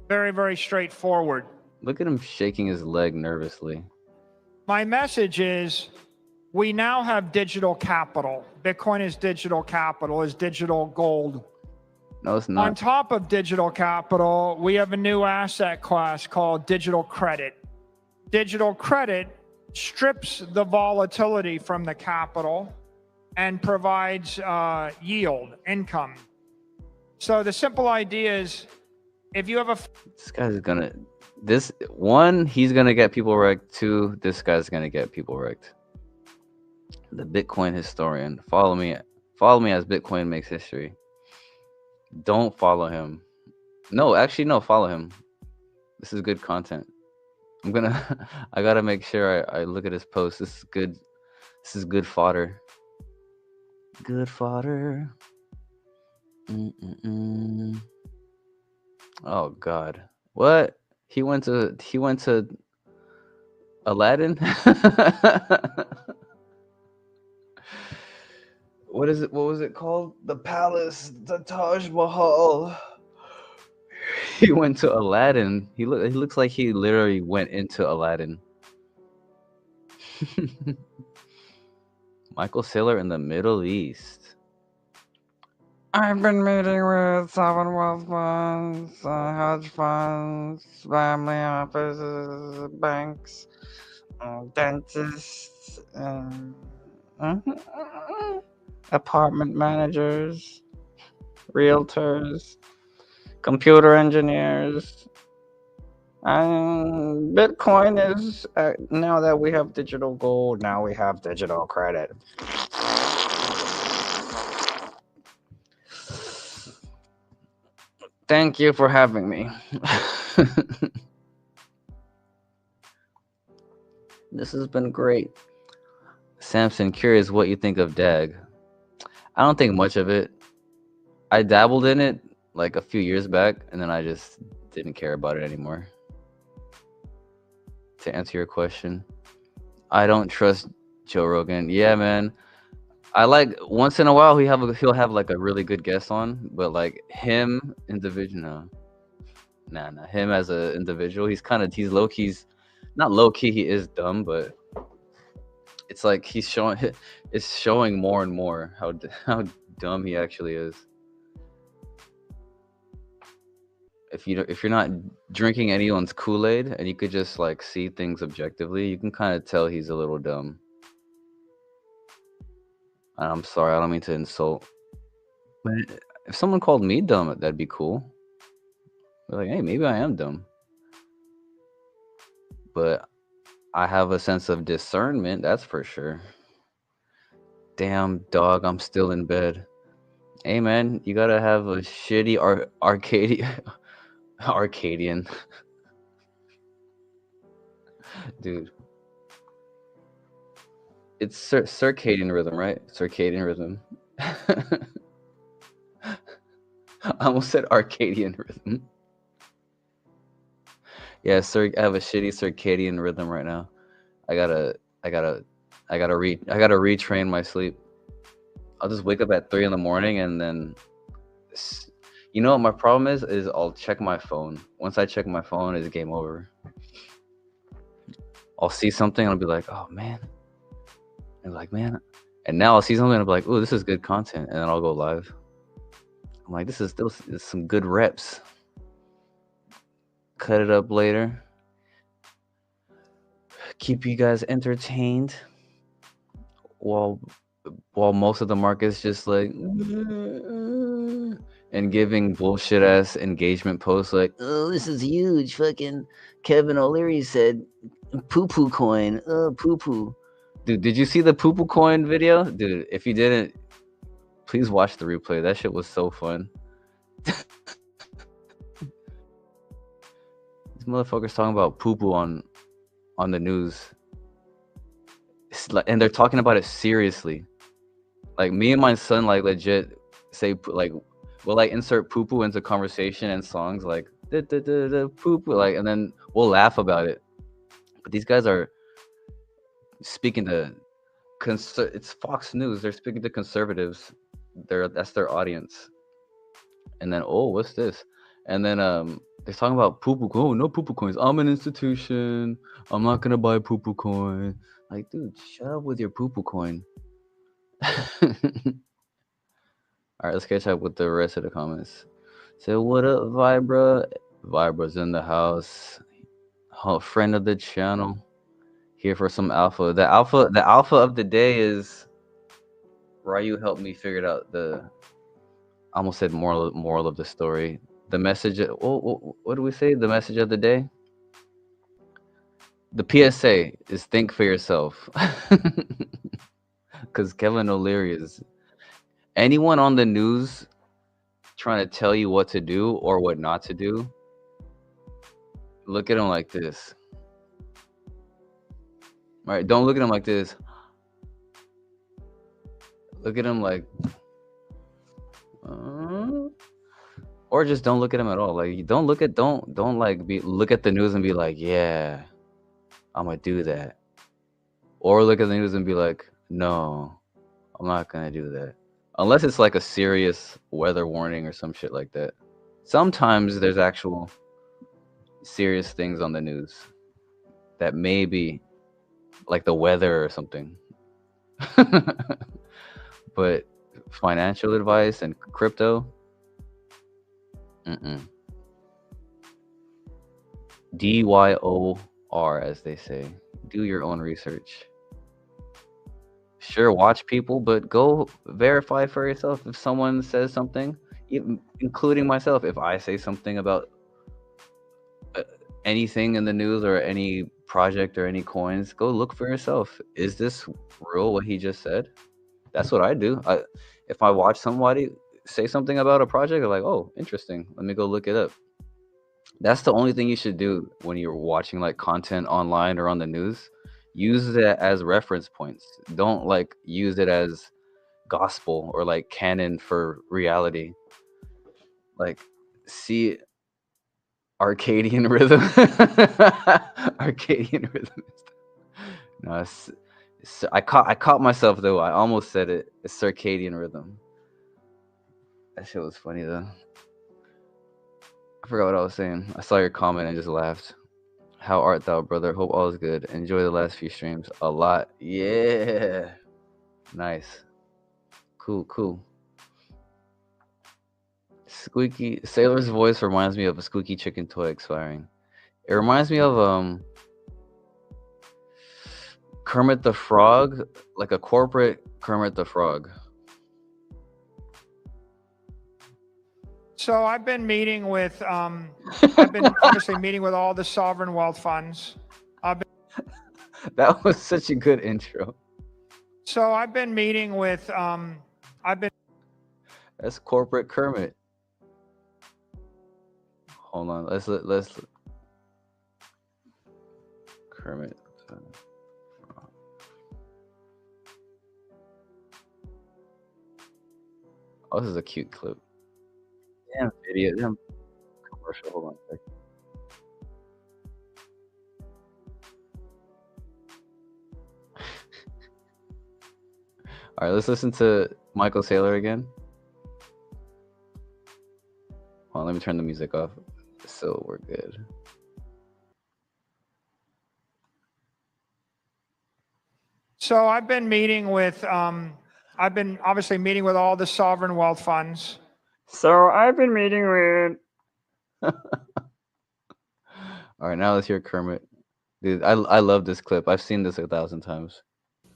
very, very straightforward. Look at him shaking his leg nervously. My message is we now have digital capital. Bitcoin is digital capital, is digital gold. No, it's not. On top of digital capital, we have a new asset class called digital credit. Digital credit strips the volatility from the capital and provides yield, income. So the simple idea is, if you have a... This guy's gonna... he's gonna get people wrecked. 2, this guy's gonna get people wrecked. The Bitcoin historian. Follow me as Bitcoin makes history. Don't follow him. No, actually, no, follow him. This is good content. I gotta make sure I look at his post. This is good fodder. Good fodder. Oh God. What? He went to Aladdin? What was it called? The palace, the Taj Mahal. He went to Aladdin. He looks like he literally went into Aladdin. Michael Saylor in the Middle East. I've been meeting with sovereign wealth funds, hedge funds, family offices, banks, dentists, apartment managers, realtors, computer engineers. And Bitcoin is, now that we have digital gold, now we have digital credit. Thank you for having me. This has been great. Samson, curious what you think of DAG. I don't think much of it. I dabbled in it like a few years back, and then I just didn't care about it anymore. To answer your question, I don't trust Joe Rogan. Yeah, man. I like once in a while he'll have like a really good guest on, but like him individual, nah. Him as an individual, he's low key's not low key. He is dumb, but it's like it's showing more and more how dumb he actually is. If you're not drinking anyone's Kool-Aid and you could just like see things objectively, you can kind of tell he's a little dumb. And I'm sorry, I don't mean to insult. But if someone called me dumb, that'd be cool. Be like, hey, maybe I am dumb. But I have a sense of discernment, that's for sure. Damn, dog, I'm still in bed. Hey, man, you gotta have a shitty Arcadian. Dude. It's circadian rhythm, right? Circadian rhythm. I almost said Arcadian rhythm. Yeah, I have a shitty circadian rhythm right now. I gotta retrain my sleep. I'll just wake up at 3 in the morning and then, you know what my problem is I'll check my phone. Once I check my phone, it's game over. I'll see something and I'll be like, oh man. And like, man. And now I'll see something and I'll be like, oh, this is good content. And then I'll go live. I'm like, this is some good reps. Cut it up later. Keep you guys entertained while most of the market's just like and giving bullshit ass engagement posts like, oh, this is huge. Fucking Kevin O'Leary said Poopoo coin. Poopoo. Dude, did you see the Poopoo coin video? Dude, if you didn't, please watch the replay. That shit was so fun. These motherfuckers talking about Poopoo on the news. And they're talking about it seriously. Like me and my son like legit say like we'll like insert Poopoo into conversation and songs like Poopoo like, and then we'll laugh about it. But these guys are speaking to it's Fox News. They're speaking to conservatives. That's their audience. And then, oh, what's this? And then they're talking about Poopoo. Oh, no Poopoo coins. I'm an institution. I'm not gonna buy Poopoo coin. Like, dude, shut up with your Poopoo coin. All right, let's catch up with the rest of the comments. So, what up, Vibra? Vibra's in the house. Friend of the channel. Here for some alpha. The alpha of the day is Ryu helped me figure out I almost said moral of the story. The message. What do we say? The message of the day. The PSA is think for yourself. Because Kevin O'Leary is anyone on the news trying to tell you what to do or what not to do. Look at him like this. All right, don't look at him like this. Look at him like, or just don't look at him at all. Like, don't look at the news and be like, yeah, I'm gonna do that. Or look at the news and be like, no, I'm not gonna do that. Unless it's like a serious weather warning or some shit like that. Sometimes there's actual serious things on the news that may be like the weather or something. But financial advice and crypto, mm-mm. DYOR, as they say. Do your own research. Sure, watch people, but go verify for yourself. If someone says something, including myself, if I say something about uh, anything in the news or any project or any coins, go look for yourself. Is this real what he just said? That's what I do. If I watch somebody say something about a project, I'm like, oh, interesting. Let me go look it up. That's the only thing you should do when you're watching like content online or on the news. Use it as reference points. Don't like use it as gospel or like canon for reality. Like, see Arcadian rhythm. Arcadian rhythm. No, I caught myself though. I almost said it. It's circadian rhythm. That shit was funny though. I forgot what I was saying. I saw your comment and just laughed. How art thou, brother? Hope all is good. Enjoy the last few streams a lot. Yeah. Nice. Cool, cool. Squeaky Sailor's voice reminds me of a squeaky chicken toy expiring. It reminds me of Kermit the Frog, like a corporate Kermit the Frog. So I've been meeting with, I've been obviously meeting with all the sovereign wealth funds. That was such a good intro. So I've been meeting with, That's corporate Kermit. Hold on, let's Kermit. Oh, this is a cute clip. Damn video, damn commercial. Hold on a second. All right, let's listen to Michael Saylor again. Hold on, let me turn the music off so we're good. So I've been meeting with, I've been obviously meeting with all the sovereign wealth funds. So I've been meeting with. All right, now let's hear Kermit. Dude, I love this clip. I've seen this 1,000 times.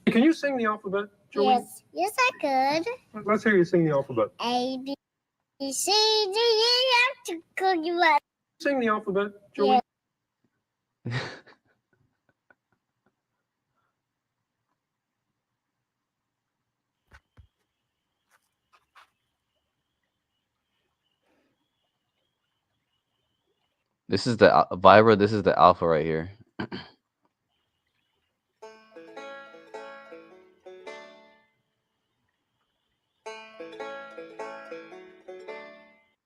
Can you sing the alphabet, Joey? Yes, I could. Let's hear you sing the alphabet. A, B, C, D, E, F, G, Cookie, What? Sing the alphabet, Joey. Yes. This is the Vibra. This is the alpha right here.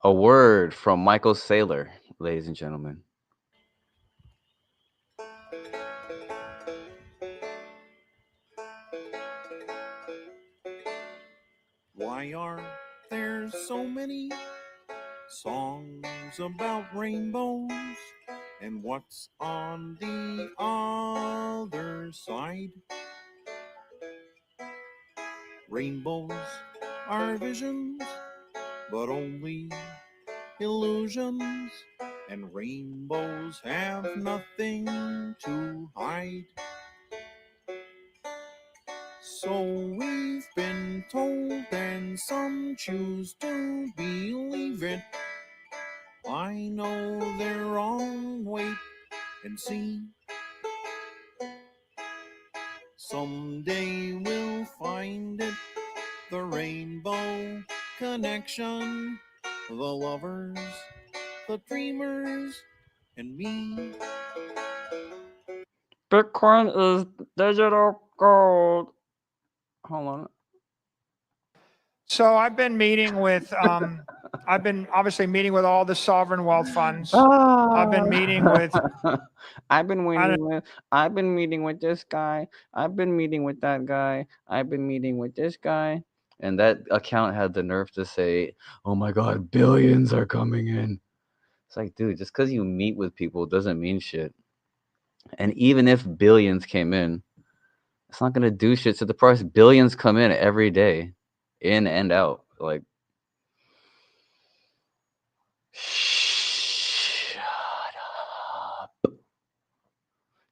A word from Michael Saylor, ladies and gentlemen. Why are there so many songs about rainbows? And what's on the other side? Rainbows are visions, but only illusions. And rainbows have nothing to hide. So we've been told, and some choose to believe it. I know they're wrong, wait and see. Someday we'll find it, the rainbow connection, the lovers, the dreamers, and me. Bitcoin is digital gold. Hold on. So I've been meeting with, I've been obviously meeting with all the sovereign wealth funds. I've been meeting with. I've been meeting with this guy. I've been meeting with that guy. I've been meeting with this guy. And that account had the nerve to say, "Oh my God, billions are coming in." It's like, dude, just because you meet with people doesn't mean shit. And even if billions came in, It's not gonna do shit to the price. Billions come in every day, in and out. Like, shut up.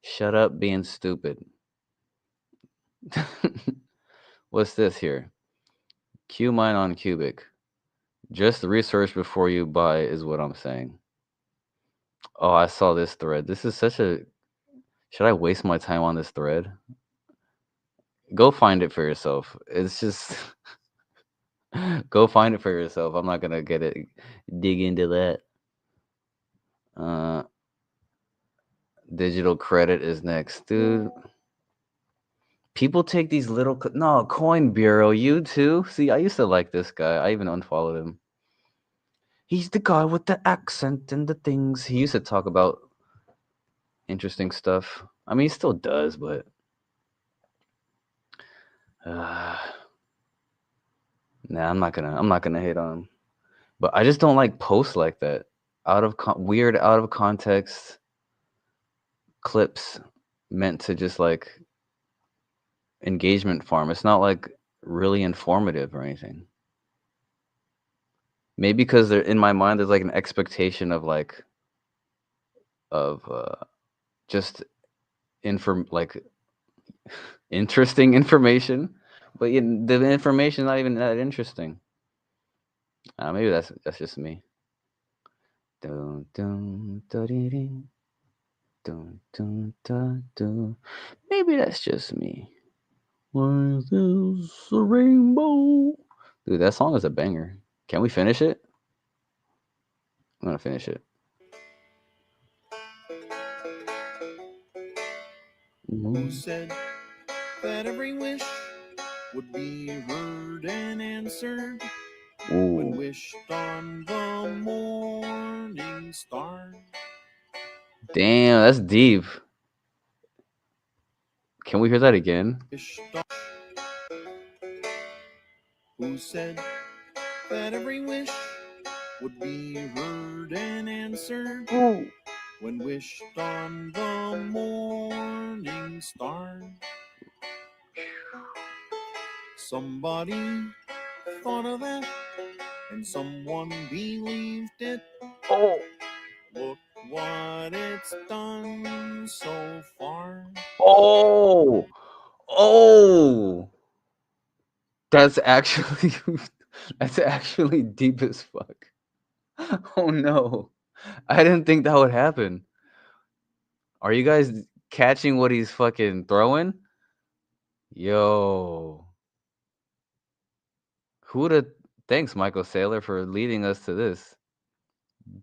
Shut up being stupid. What's this here? Q mine on Cubic. Just research before you buy is what I'm saying. Oh, I saw this thread. This is such a. Should I waste my time on this thread? Go find it for yourself. It's just. Go find it for yourself. I'm not gonna dig into that. Digital credit is next, dude. People take these little no Coin Bureau. You too. See, I used to like this guy. I even unfollowed him. He's the guy with the accent and the things. He used to talk about interesting stuff. I mean, he still does, but nah, I'm not gonna hate on him. But I just don't like posts like that. Weird, out of context clips meant to just like engagement farm. It's not like really informative or anything. Maybe because in my mind there's like an expectation of like just like interesting information, but the information not even that interesting. Maybe that's just me. Dun, dun, da-dee-dee. Dun, dun, da, dun. Maybe that's just me. Why is this a rainbow? Dude, that song is a banger. Can we finish it? I'm gonna finish it. Who said that every wish would be heard and answered when wished on the morning star? Damn, that's deep. Can we hear that again? Who said that every wish would be heard and answered when wished on the morning star? Somebody thought of that and someone believed it. Oh, look what it's done so far. Oh, that's actually deep as fuck. Oh no, I didn't think that would happen. Are you guys catching what he's fucking throwing? Yo, thanks, Michael Saylor, for leading us to this.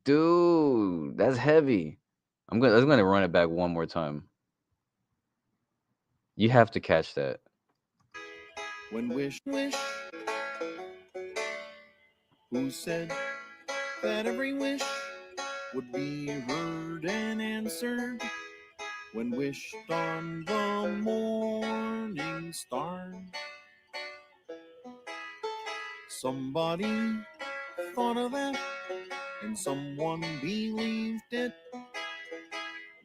Dude, that's heavy. I'm gonna run it back one more time. You have to catch that. When wish, who said that every wish would be heard and answered when wished on the morning star? Somebody thought of that and someone believed it.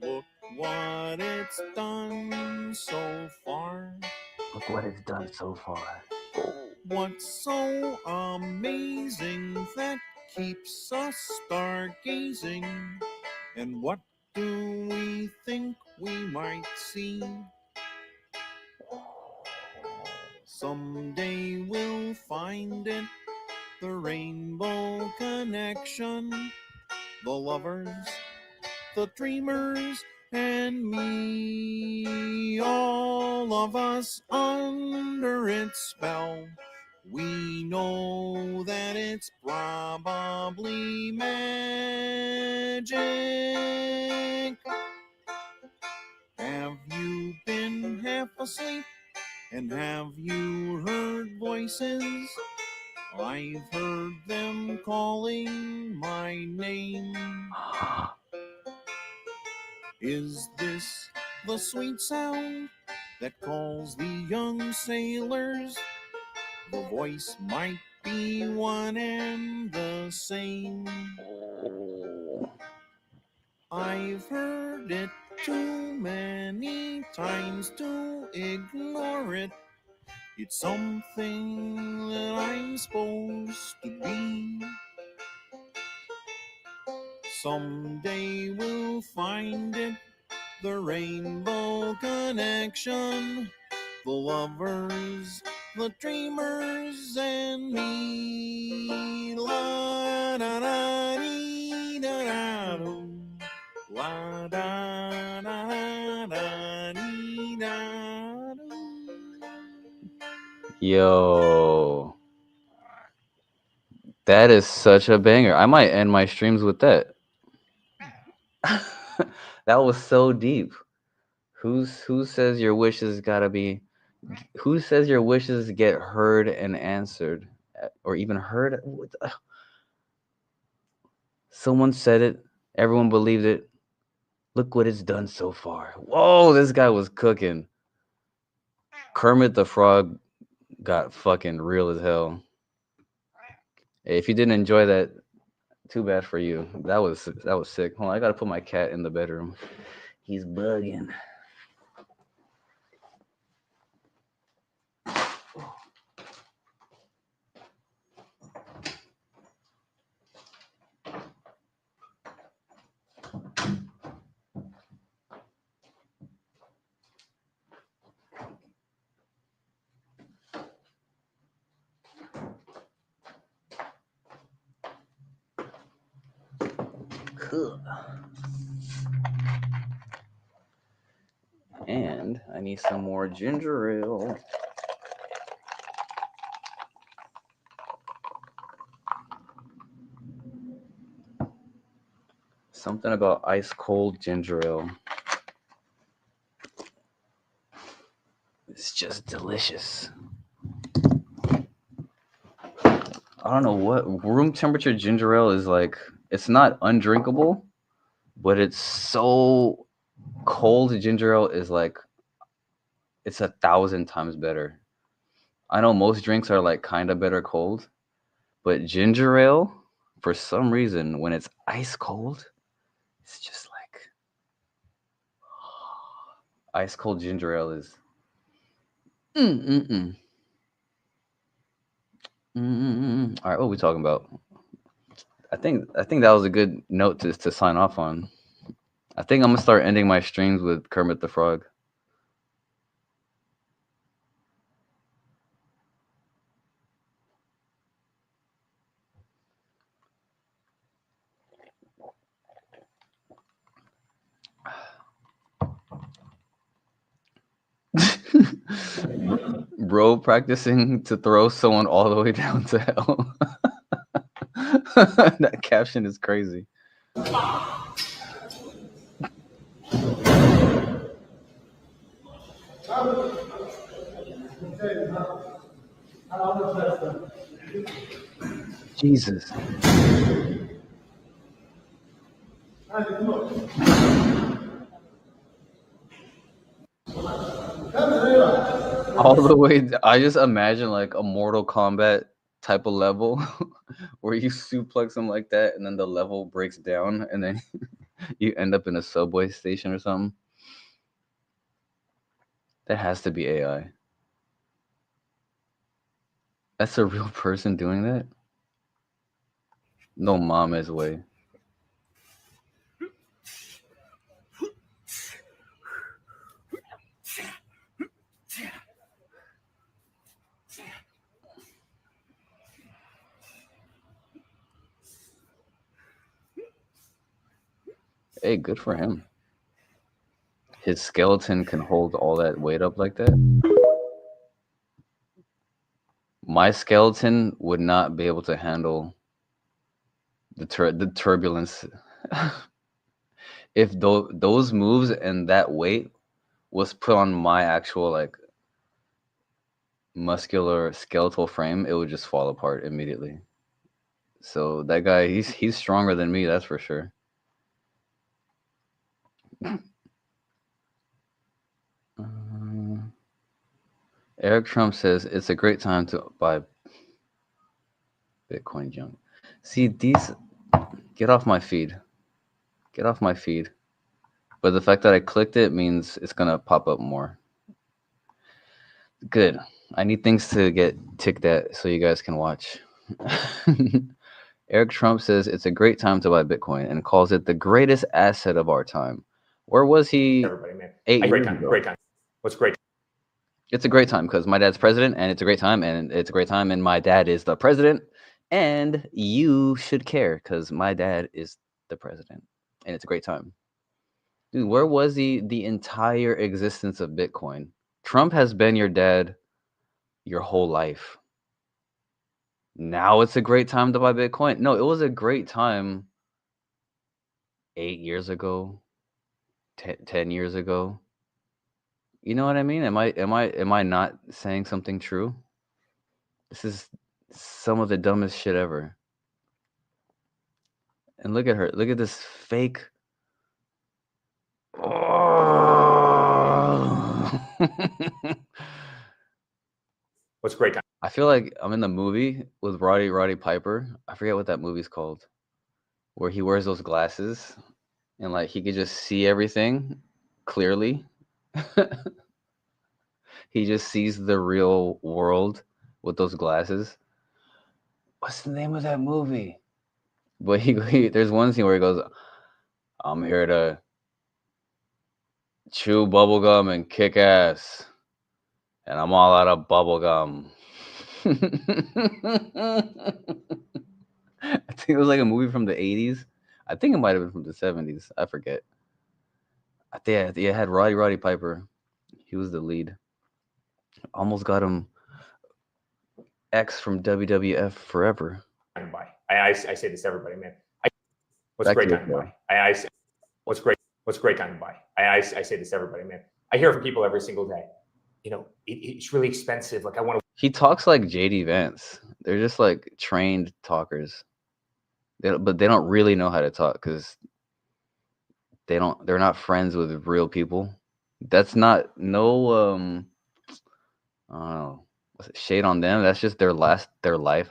Look what it's done so far. Look what it's done so far. What's so amazing that keeps us stargazing? And what do we think we might see? Someday we'll find it, the rainbow connection, the lovers, the dreamers, and me, all of us under its spell. We know that it's probably magic. Have you been half asleep? And have you heard voices? I've heard them calling my name. Is this the sweet sound that calls the young sailors? The voice might be one and the same. I've heard it too many times to ignore it. It's something that I'm supposed to be. Someday we'll find it, the rainbow connection, the lovers, the dreamers, and me. La da da dee da da do. La da da da dee da do. Yo, that is such a banger. I might end my streams with that. That was so deep. Who says your wishes gotta be? Who says your wishes get heard and answered, or even heard? Someone said it. Everyone believed it. Look what it's done so far. Whoa, this guy was cooking. Kermit the Frog got fucking real as hell. Hey, if you didn't enjoy that, too bad for you. That was sick. Hold on, I gotta put my cat in the bedroom. He's bugging. Cool. And I need some more ginger ale. Something about ice cold ginger ale. It's just delicious. I don't know what room temperature ginger ale is like. It's not undrinkable, but it's so cold. Ginger ale is like, it's 1,000 times better. I know most drinks are like kind of better cold, but ginger ale, for some reason, when it's ice cold, it's just like ice cold ginger ale is. All right, what are we talking about? I think that was a good note to sign off on. I think I'm gonna start ending my streams with Kermit the Frog. Bro practicing to throw someone all the way down to hell. That caption is crazy. Jesus. All the way. I just imagine like a Mortal Kombat type of level where you suplex them like that and then the level breaks down and then you end up in a subway station or something. That has to be AI. That's a real person doing that? No mama's way. Hey, good for him. His skeleton can hold all that weight up like that. My skeleton would not be able to handle the turbulence. If those moves and that weight was put on my actual like muscular skeletal frame, it would just fall apart immediately. So that guy, he's stronger than me, that's for sure. Eric Trump says it's a great time to buy Bitcoin junk. See, these, get off my feed. Get off my feed. But the fact that I clicked it means it's gonna pop up more. Good. I need things to get ticked at so you guys can watch. Eric Trump says it's a great time to buy Bitcoin and calls it the greatest asset of our time. Where was he Everybody, man. 8 Great years time. ago? Great time. What's great? It's a great time because my dad's president, and it's a great time, and my dad is the president, and you should care because my dad is the president, and it's a great time. Dude, where was he the entire existence of Bitcoin? Trump has been your dad your whole life. Now it's a great time to buy Bitcoin. No, it was a great time 8 years ago, 10 years ago. You know what I mean? Am I not saying something true? This is some of the dumbest shit ever. And look at her. Look at this fake. What's great time? I feel like I'm in the movie with Roddy Piper. I forget what that movie's called, where he wears those glasses and like he could just see everything clearly. He just sees the real world with those glasses. What's the name of that movie? But he there's one scene where he goes, "I'm here to chew bubblegum and kick ass, and I'm all out of bubblegum." I think it was like a movie from the 80s. I think it might have been from the 70s. I forget. I think it had Roddy Piper. He was the lead. Almost got him X from WWF Forever. Buy. I say this to everybody, man. What's Back great to time to your buy? What's great time to buy? I say this to everybody, man. I hear from people every single day. You know, it's really expensive. Like I want to. He talks like JD Vance. They're just like trained talkers. But they don't really know how to talk because they're not friends with real people. That's not I don't know, shade on them. That's just their life,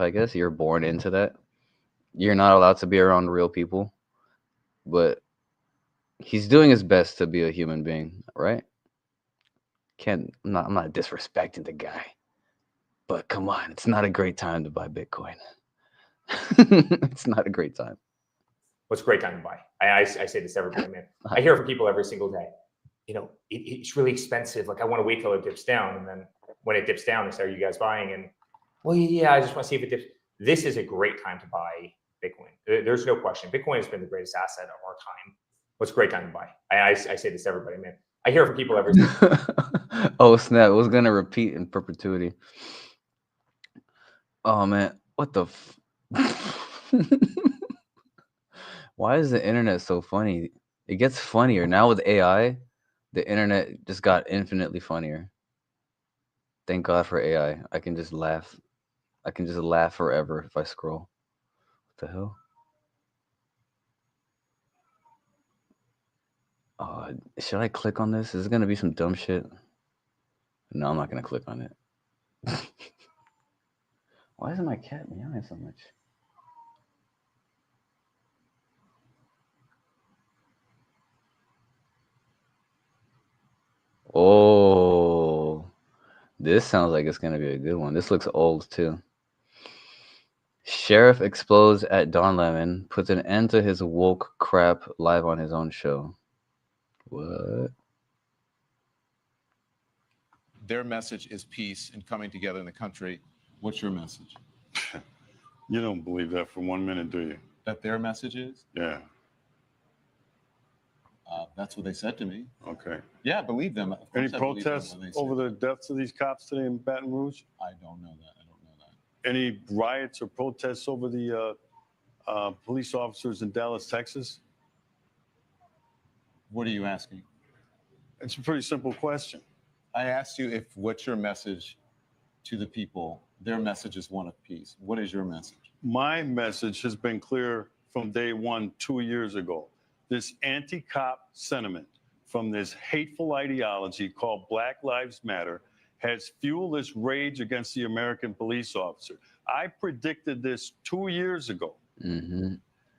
I guess. You're born into that. You're not allowed to be around real people. But he's doing his best to be a human being, right? I'm not disrespecting the guy. But come on, it's not a great time to buy Bitcoin. It's not a great time. What's great time to buy? I say this to everybody, man. I hear from people every single day. You know, it's really expensive. Like I want to wait till it dips down, and then when it dips down, they say, "Are you guys buying?" And well, yeah, I just want to see if it dips. This is a great time to buy Bitcoin. There's no question. Bitcoin has been the greatest asset of our time. What's a great time to buy? I say this to everybody, man. I hear from people every. Oh snap! It was gonna repeat in perpetuity. Oh man, what the? Why is the internet so funny? It gets funnier now with AI. The internet just got infinitely funnier. Thank God for AI. I can just laugh. I can just laugh forever if I scroll. What the hell? Should I click on this? Is it gonna be some dumb shit? No, I'm not gonna click on it. Why isn't my cat meowing so much? Oh, this sounds like it's gonna be a good one. This looks old too. Sheriff explodes at Don Lemon, puts an end to his woke crap live on his own show. What? Their message is peace and coming together in the country. What's your message? You don't believe that for 1 minute, do you? That their message is? Yeah. That's what they said to me. Okay. Yeah, I believe them. Any protests over the deaths of these cops today in Baton Rouge? I don't know that. Any riots or protests over the police officers in Dallas, Texas? What are you asking? It's a pretty simple question. I asked you what's your message to the people? Their message is one of peace. What is your message? My message has been clear from day one, 2 years ago. This anti-cop sentiment from this hateful ideology called Black Lives Matter has fueled this rage against the American police officer. I predicted this 2 years ago. Mm-hmm.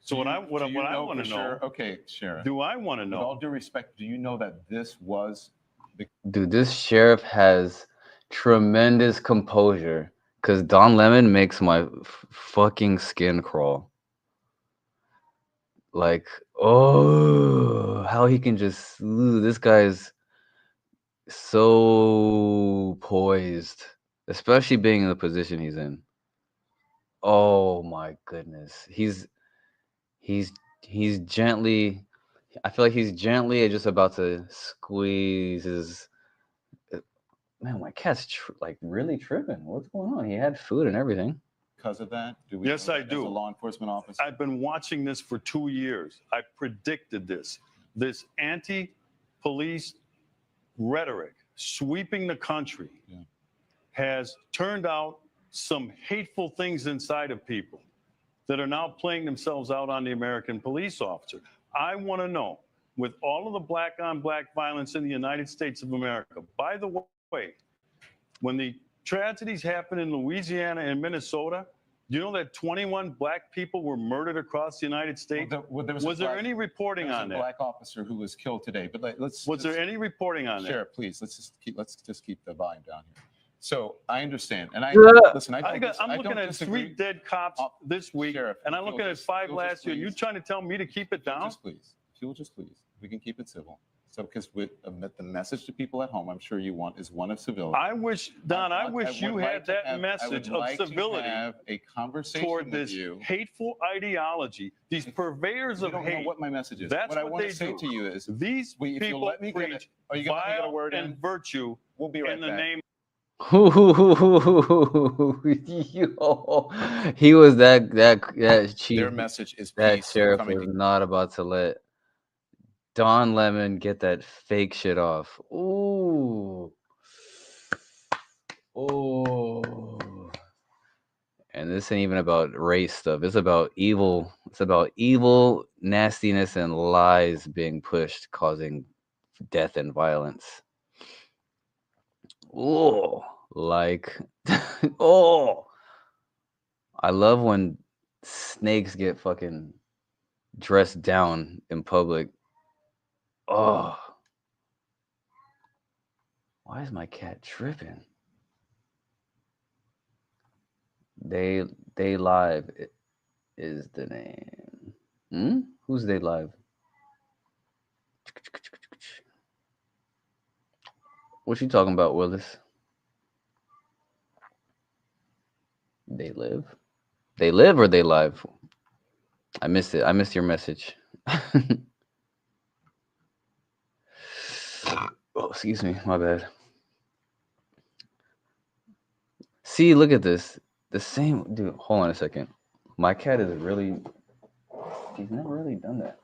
So what I want to know. Okay, Sheriff. Do I want to know? With all due respect, do you know that this was the Dude, this sheriff has tremendous composure because Don Lemon makes my fucking skin crawl. Like, oh, how he can just, this guy's so poised, especially being in the position he's in. Oh my goodness. He's gently, I feel like he's gently just about to squeeze his. Man, my cat's like really tripping. What's going on? He had food and everything. because of that? Do we Yes, know I that do. As a law enforcement officer. I've been watching this for 2 years. I predicted this. This anti-police rhetoric sweeping the country has turned out some hateful things inside of people that are now playing themselves out on the American police officer. I want to know, with all of the black on black violence in the United States of America, by the way, when the tragedies happened in Louisiana and Minnesota, you know that 21 black people were murdered across the United States? Was there any reporting on that? There was a black officer who was killed today, but Was there any reporting on that? Sheriff, please, let's just keep the volume down here. So I understand, and listen. I'm looking at 3 dead cops this week, Sheriff, and I'm looking at 5 last year. You trying to tell me to keep it down? If you'll just please, we can keep it civil. So, because with the message to people at home, I'm sure you want is one of civility. I wish, Don, I wish you had that message of civility have a conversation toward with this you. Hateful ideology, these purveyors of don't hate. know what my message is. That's what I what want they to say do. to you is these if you'll people let me get preach are you going to get a vile word and in? virtue We'll be right in the back. name. Yo, he was that chief. Their message is that peace. sheriff Coming was not about to let Don Lemon get that fake shit off. Ooh. Oh. And this ain't even about race stuff. It's about evil. It's about evil, nastiness, and lies being pushed, causing death and violence. Oh, like, oh. I love when snakes get fucking dressed down in public. Oh. Why is my cat tripping? They Live is the name. Who's They Live? What you talking about, Willis? They Live? They Live or They Live? I missed it. I missed your message. Oh, excuse me. My bad. See, look at this. The same dude. Hold on a second. My cat is really. He's never really done that.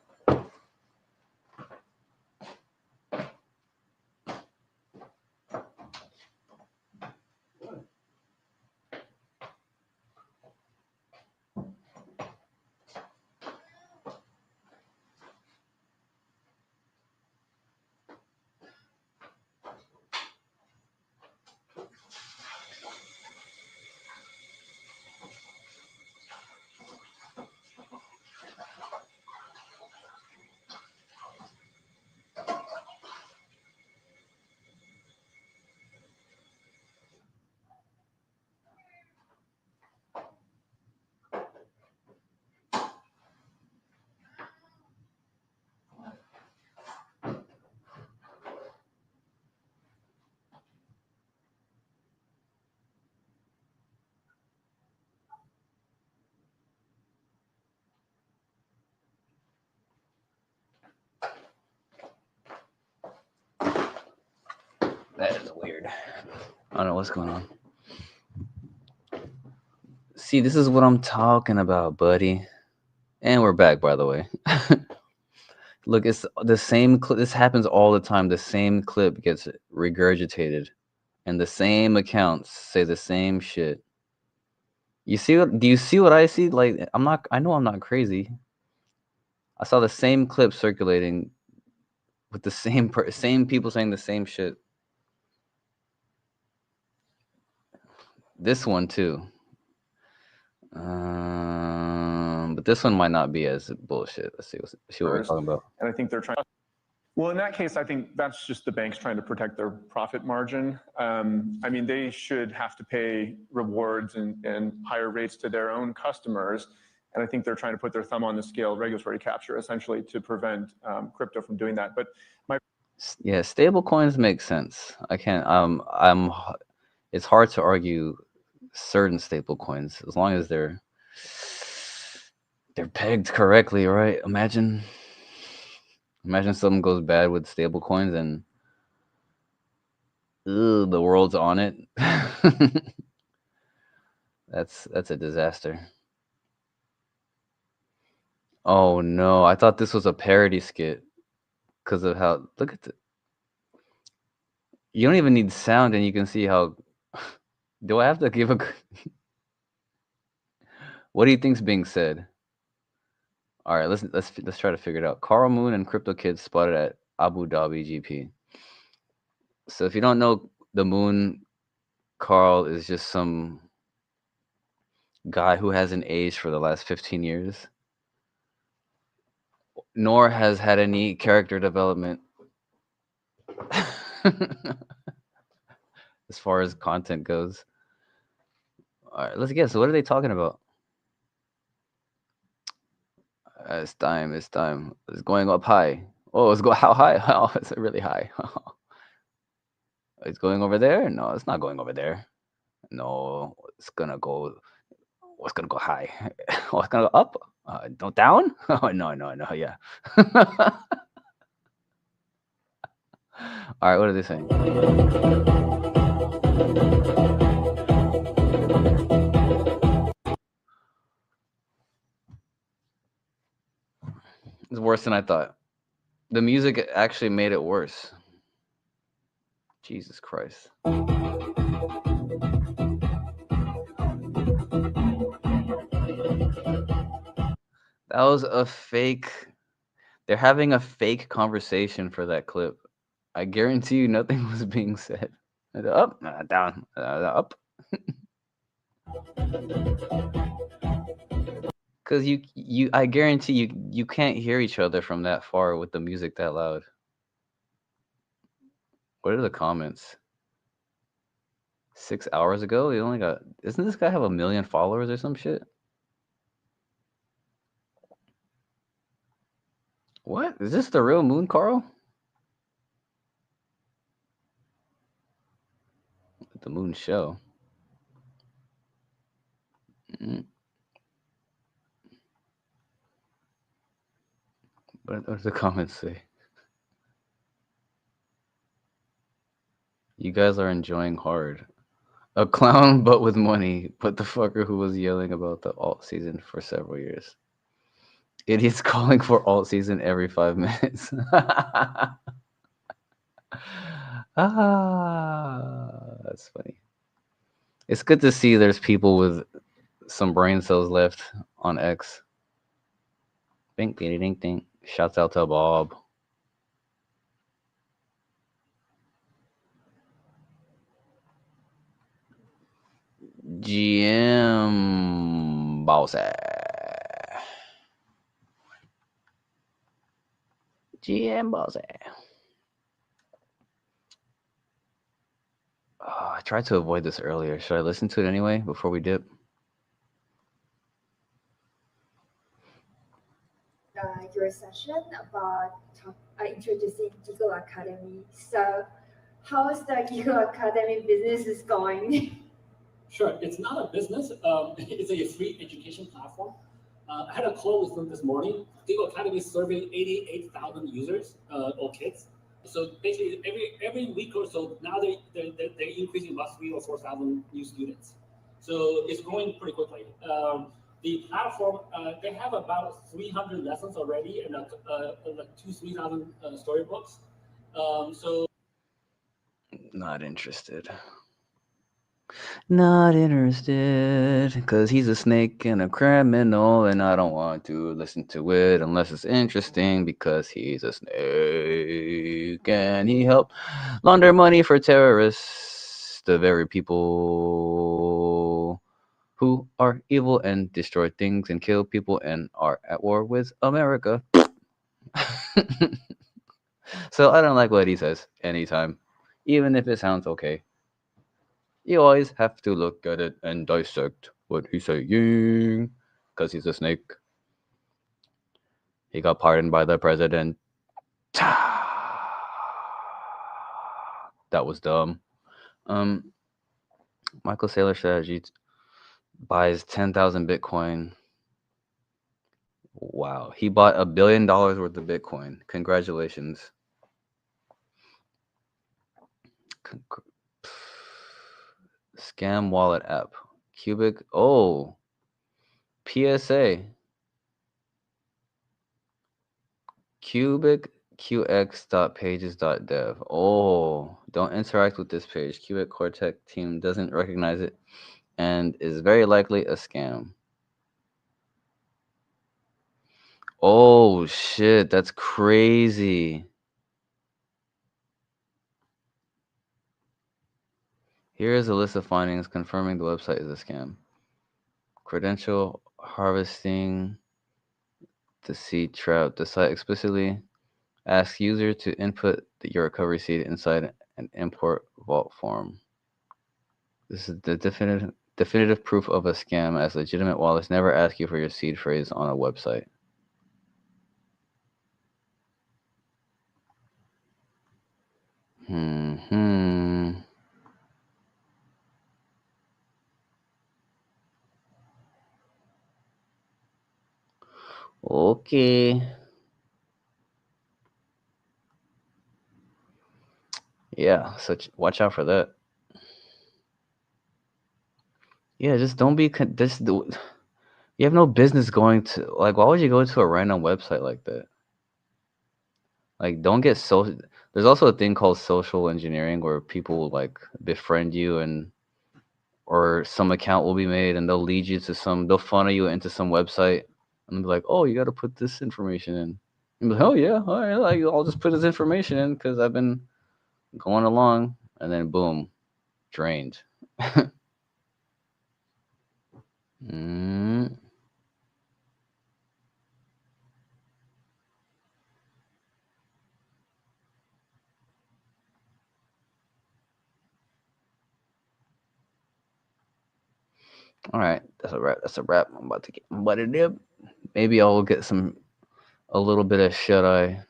That is weird. I don't know what's going on. See, this is what I'm talking about, buddy. And we're back, by the way. Look, it's the same clip. This happens all the time. The same clip gets regurgitated, and the same accounts say the same shit. You see what? Do you see what I see? Like, I know I'm not crazy. I saw the same clip circulating with the same people saying the same shit. This one too. But this one might not be as bullshit. Let's see what we're talking about. And I think they're trying. Well, in that case, I think that's just the banks trying to protect their profit margin. I mean, they should have to pay rewards and higher rates to their own customers. And I think they're trying to put their thumb on the scale of regulatory capture, essentially, to prevent crypto from doing that. But yeah, stable coins make sense. I can't. It's hard to argue certain stable coins as long as they're pegged correctly, right? Imagine something goes bad with stable coins and the world's on it. That's a disaster. Oh no, I thought this was a parody skit because of how look at the. You don't even need sound, and you can see how. Do I have to give a? What do you think's being said? All right, let's try to figure it out. Carl Moon and Crypto Kids spotted at Abu Dhabi GP. So if you don't know, the Moon Carl is just some guy who hasn't aged for the last 15 years, nor has had any character development as far as content goes. All right, let's guess. What are they talking about? It's time. It's time. It's going up high. Oh, how high? Oh, it's really high. It's going over there? No, it's not going over there. No, it's gonna go. What's gonna go high? What's gonna go up? No, down? Oh, no, yeah. All right, what are they saying? It's worse than I thought. The music actually made it worse. Jesus Christ. That was a fake. They're having a fake conversation for that clip. I guarantee you nothing was being said. Up, down, up. Because I guarantee you can't hear each other from that far with the music that loud. What are the comments? 6 hours ago, he only got. Doesn't this guy have 1 million followers or some shit? What is this? The real Moon Carl? The Moon Show. What does the comments say? You guys are enjoying hard. A clown, but with money. But the fucker who was yelling about the alt season for several years. Idiots calling for alt season every 5 minutes. That's funny. It's good to see there's people with some brain cells left on X. Ding, ding, ding, ding. Shouts out to Bob. GM Bossy. GM Bossy. Oh, I tried to avoid this earlier. Should I listen to it anyway before we dip? Your session about introducing Giggle Academy. So, how is the Giggle Academy business is going? Sure, it's not a business. It's a free education platform. I had a call with them this morning. Giggle Academy is serving 88,000 users or kids. So basically, every week or so, now they're increasing about 3,000 or 4,000 new students. So it's growing pretty quickly. The platform, they have about 300 lessons already and like 2,000-3,000 storybooks. So Not interested. Not interested, because he's a snake and a criminal, and I don't want to listen to it unless it's interesting, because he's a snake and he helped launder money for terrorists, the very people who are evil and destroy things and kill people and are at war with America. So I don't like what he says anytime, even if it sounds okay. You always have to look at it and dissect what he's saying, because he's a snake. He got pardoned by the president. That was dumb. Um, Michael Saylor Strategy buys 10,000 Bitcoin. Wow, he bought $1 billion worth of Bitcoin. Congratulations. Scam wallet app. Cubic. Oh, PSA. Cubic qx.pages.dev. Oh, don't interact with this page. Cubic Cortex team doesn't recognize it and is very likely a scam. Oh shit, that's crazy. Here is a list of findings confirming the website is a scam. Credential harvesting, deceit trap. The site explicitly asks user to input your recovery seed inside an import vault form. This is the definitive proof of a scam, as legitimate wallets never ask you for your seed phrase on a website. Okay. Yeah, so watch out for that. Yeah, just don't be you have no business going to, like, why would you go to a random website like that? Like, don't get so. There's also a thing called social engineering where people will like befriend you or some account will be made and they'll lead you to they'll funnel you into some website and they'll be like, oh, you got to put this information in. And be like, oh yeah, all right, like, I'll just put this information in because I've been going along, and then boom, drained. Mm. All right, that's a wrap. That's a wrap. I'm about to get butted up. Maybe I'll get a little bit of shut eye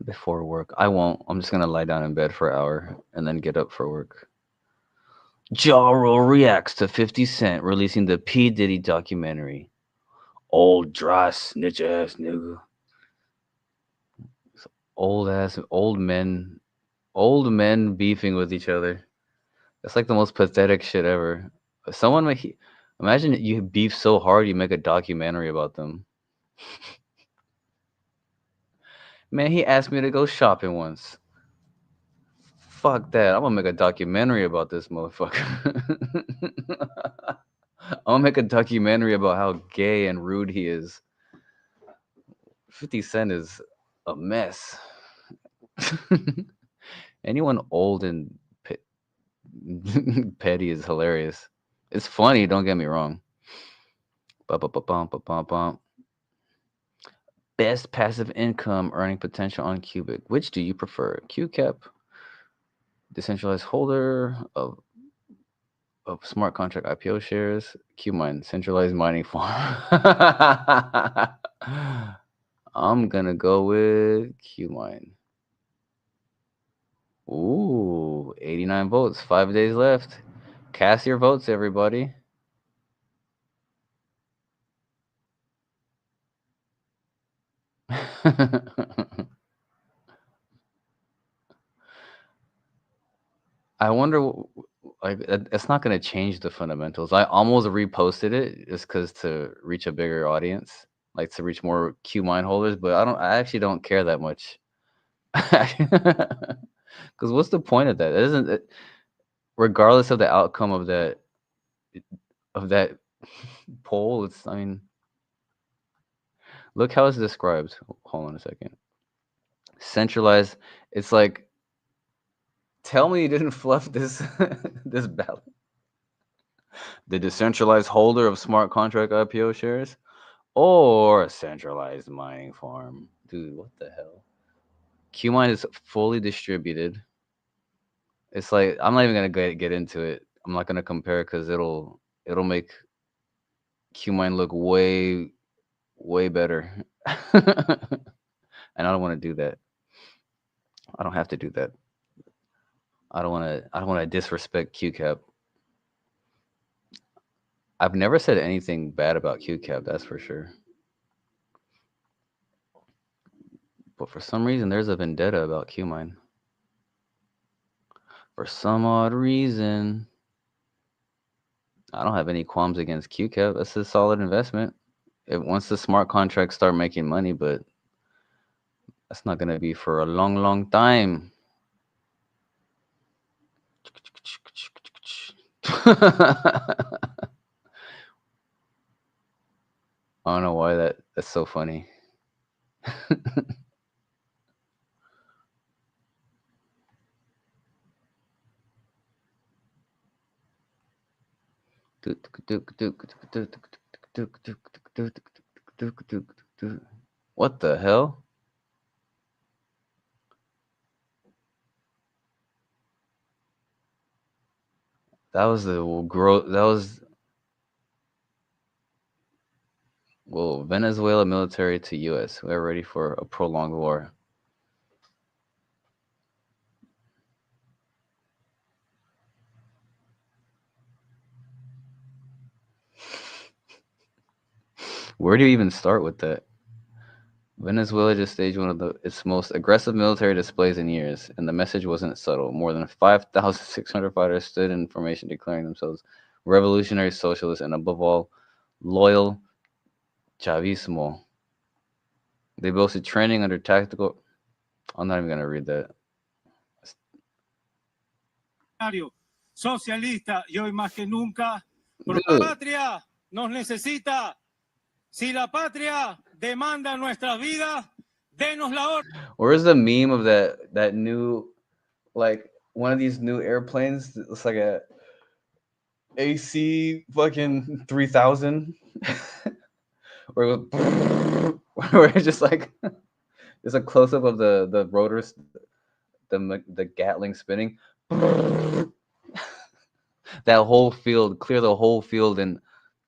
before work. I won't. I'm just gonna lie down in bed for an hour and then get up for work. Ja Rule reacts to 50 Cent releasing the P. Diddy documentary. Old dry snitch ass nigga. Old men beefing with each other. That's like the most pathetic shit ever. Imagine you beef so hard you make a documentary about them. Man, he asked me to go shopping once. Fuck that. I'm gonna make a documentary about this motherfucker. I'm gonna make a documentary about how gay and rude he is. 50 Cent is a mess. Anyone old and petty is hilarious. It's funny, don't get me wrong. Ba-ba-ba-bum. Best passive income earning potential on Cubic. Which do you prefer? QCAP, decentralized holder of smart contract IPO shares, QMine, centralized mining farm. I'm gonna go with QMine. Ooh, 89 votes, 5 days left. Cast your votes, everybody. I wonder, like, it's not going to change the fundamentals. I almost reposted it just because to reach a bigger audience, like to reach more QMine holders, but I actually don't care that much. Because what's the point of that? It isn't it, regardless of the outcome of that poll. I mean, look how it's described. Hold on a second. Centralized. It's like, tell me you didn't fluff this this ballot. The decentralized holder of smart contract IPO shares or a centralized mining farm. Dude, what the hell? Qmine is fully distributed. It's like I'm not even gonna get into it. I'm not gonna compare because it'll make Qmine look way better. And I don't want to do that. I don't have to do that. I don't want to disrespect QCap. I've never said anything bad about QCap, that's for sure. But for some reason, there's a vendetta about Qmine. For some odd reason, I don't have any qualms against QCap. That's a solid investment. Once the smart contracts start making money, but that's not going to be for a long, long time. I don't know why that's so funny. What the hell? That was well, Venezuela military to U.S. We're ready for a prolonged war. Where do you even start with that? Venezuela just staged one of its most aggressive military displays in years, and the message wasn't subtle. More than 5,600 fighters stood in formation declaring themselves revolutionary socialists and, above all, loyal Chavismo. They boasted training under tactical... I'm not even going to read that. Socialista, y hoy más que nunca, Dude. la patria nos necesita. Si la patria demanda nuestras vidas, denos la orden. Where's the meme of that new, like, one of these new airplanes? It's like a AC fucking 3000. where it's just like it's a close up of the rotors, the Gatling spinning. That whole field, clear the whole field in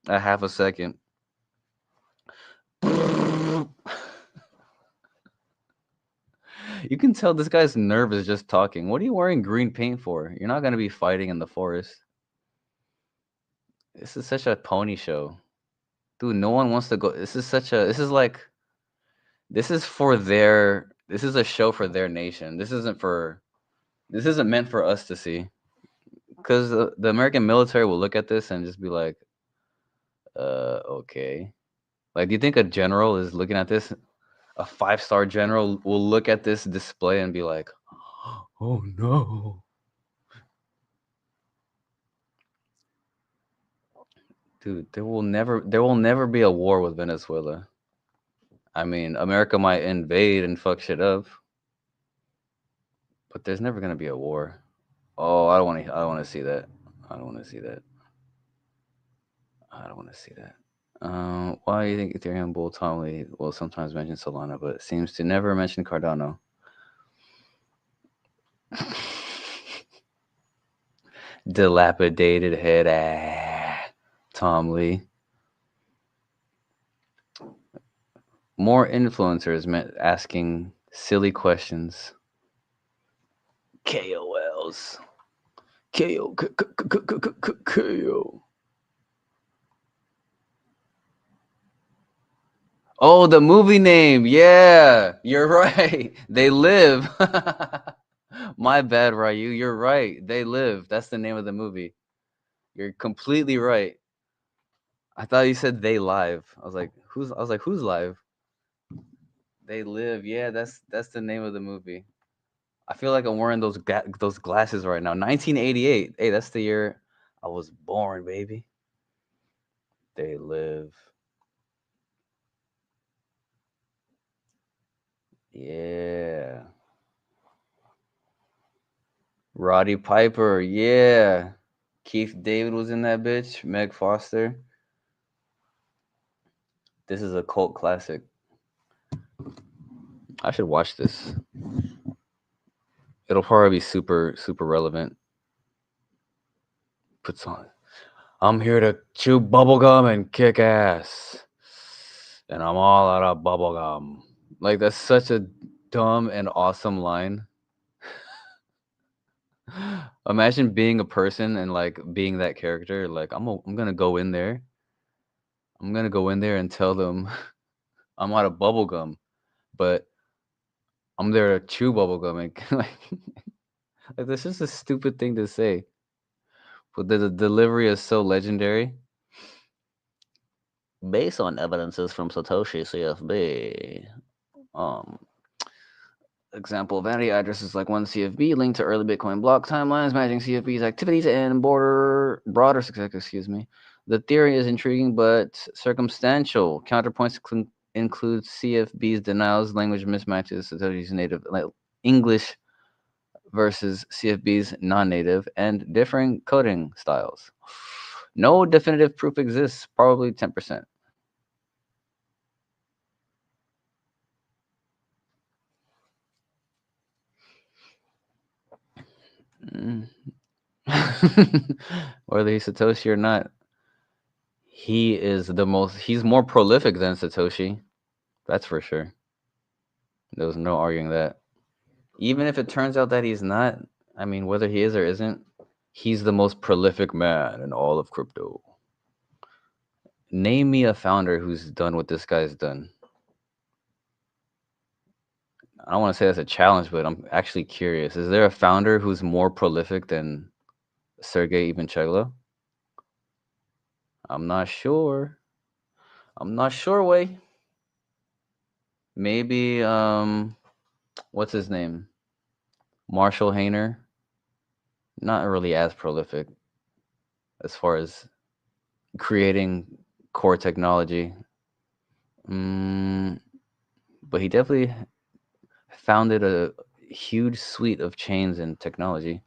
a half a second. You can tell this guy's nervous just talking. What are you wearing green paint for? You're not going to be fighting in the forest. This is such a pony show. Dude, no one wants to go. This is a show for their nation. This isn't meant for us to see. Because the American military will look at this and just be like, okay. Like, do you think a general is looking at this? A 5-star general will look at this display and be like, oh no. Dude, there will never be a war with Venezuela. I mean, America might invade and fuck shit up, but there's never gonna be a war. Oh, I don't want to see that. I don't want to see that. I don't want to see that. Why do you think Ethereum bull Tom Lee will sometimes mention Solana, but seems to never mention Cardano? Dilapidated head, Tom Lee. More influencers asking silly questions. KOLs. KO. Oh, the movie name. Yeah, you're right. They Live. My bad, Ryu. You're right. They Live. That's the name of the movie. You're completely right. I thought you said They Live. I was like, who's live? They Live. Yeah, that's the name of the movie. I feel like I'm wearing those glasses right now. 1988. Hey, that's the year I was born, baby. They Live. Yeah. Roddy Piper. Yeah. Keith David was in that bitch. Meg Foster. This is a cult classic. I should watch this. It'll probably be super, super relevant. Puts on. I'm here to chew bubblegum and kick ass. And I'm all out of bubblegum. Like, that's such a dumb and awesome line. Imagine being a person and like being that character. Like, I'm gonna go in there. I'm gonna go in there and tell them I'm out of bubblegum, but I'm there to chew bubblegum and like this is a stupid thing to say. But the delivery is so legendary. Based on evidences from Satoshi CFB. Example, vanity addresses like 1CFB linked to early Bitcoin block timelines, matching CFB's activities and broader success. Excuse me. The theory is intriguing but circumstantial. Counterpoints include CFB's denials, language mismatches, Satoshi's native English versus CFB's non-native, and differing coding styles. No definitive proof exists. Probably 10%. Whether he's Satoshi or not, he's more prolific than Satoshi. That's for sure. There's no arguing that. Even if it turns out that he's not, I mean, whether he is or isn't, he's the most prolific man in all of crypto. Name me a founder who's done what this guy's done. I don't want to say that's a challenge, but I'm actually curious. Is there a founder who's more prolific than Sergey Ivancheglo? I'm not sure. Way. Maybe what's his name? Marshall Hayner. Not really as prolific as far as creating core technology. But he definitely founded a huge suite of chains and technology.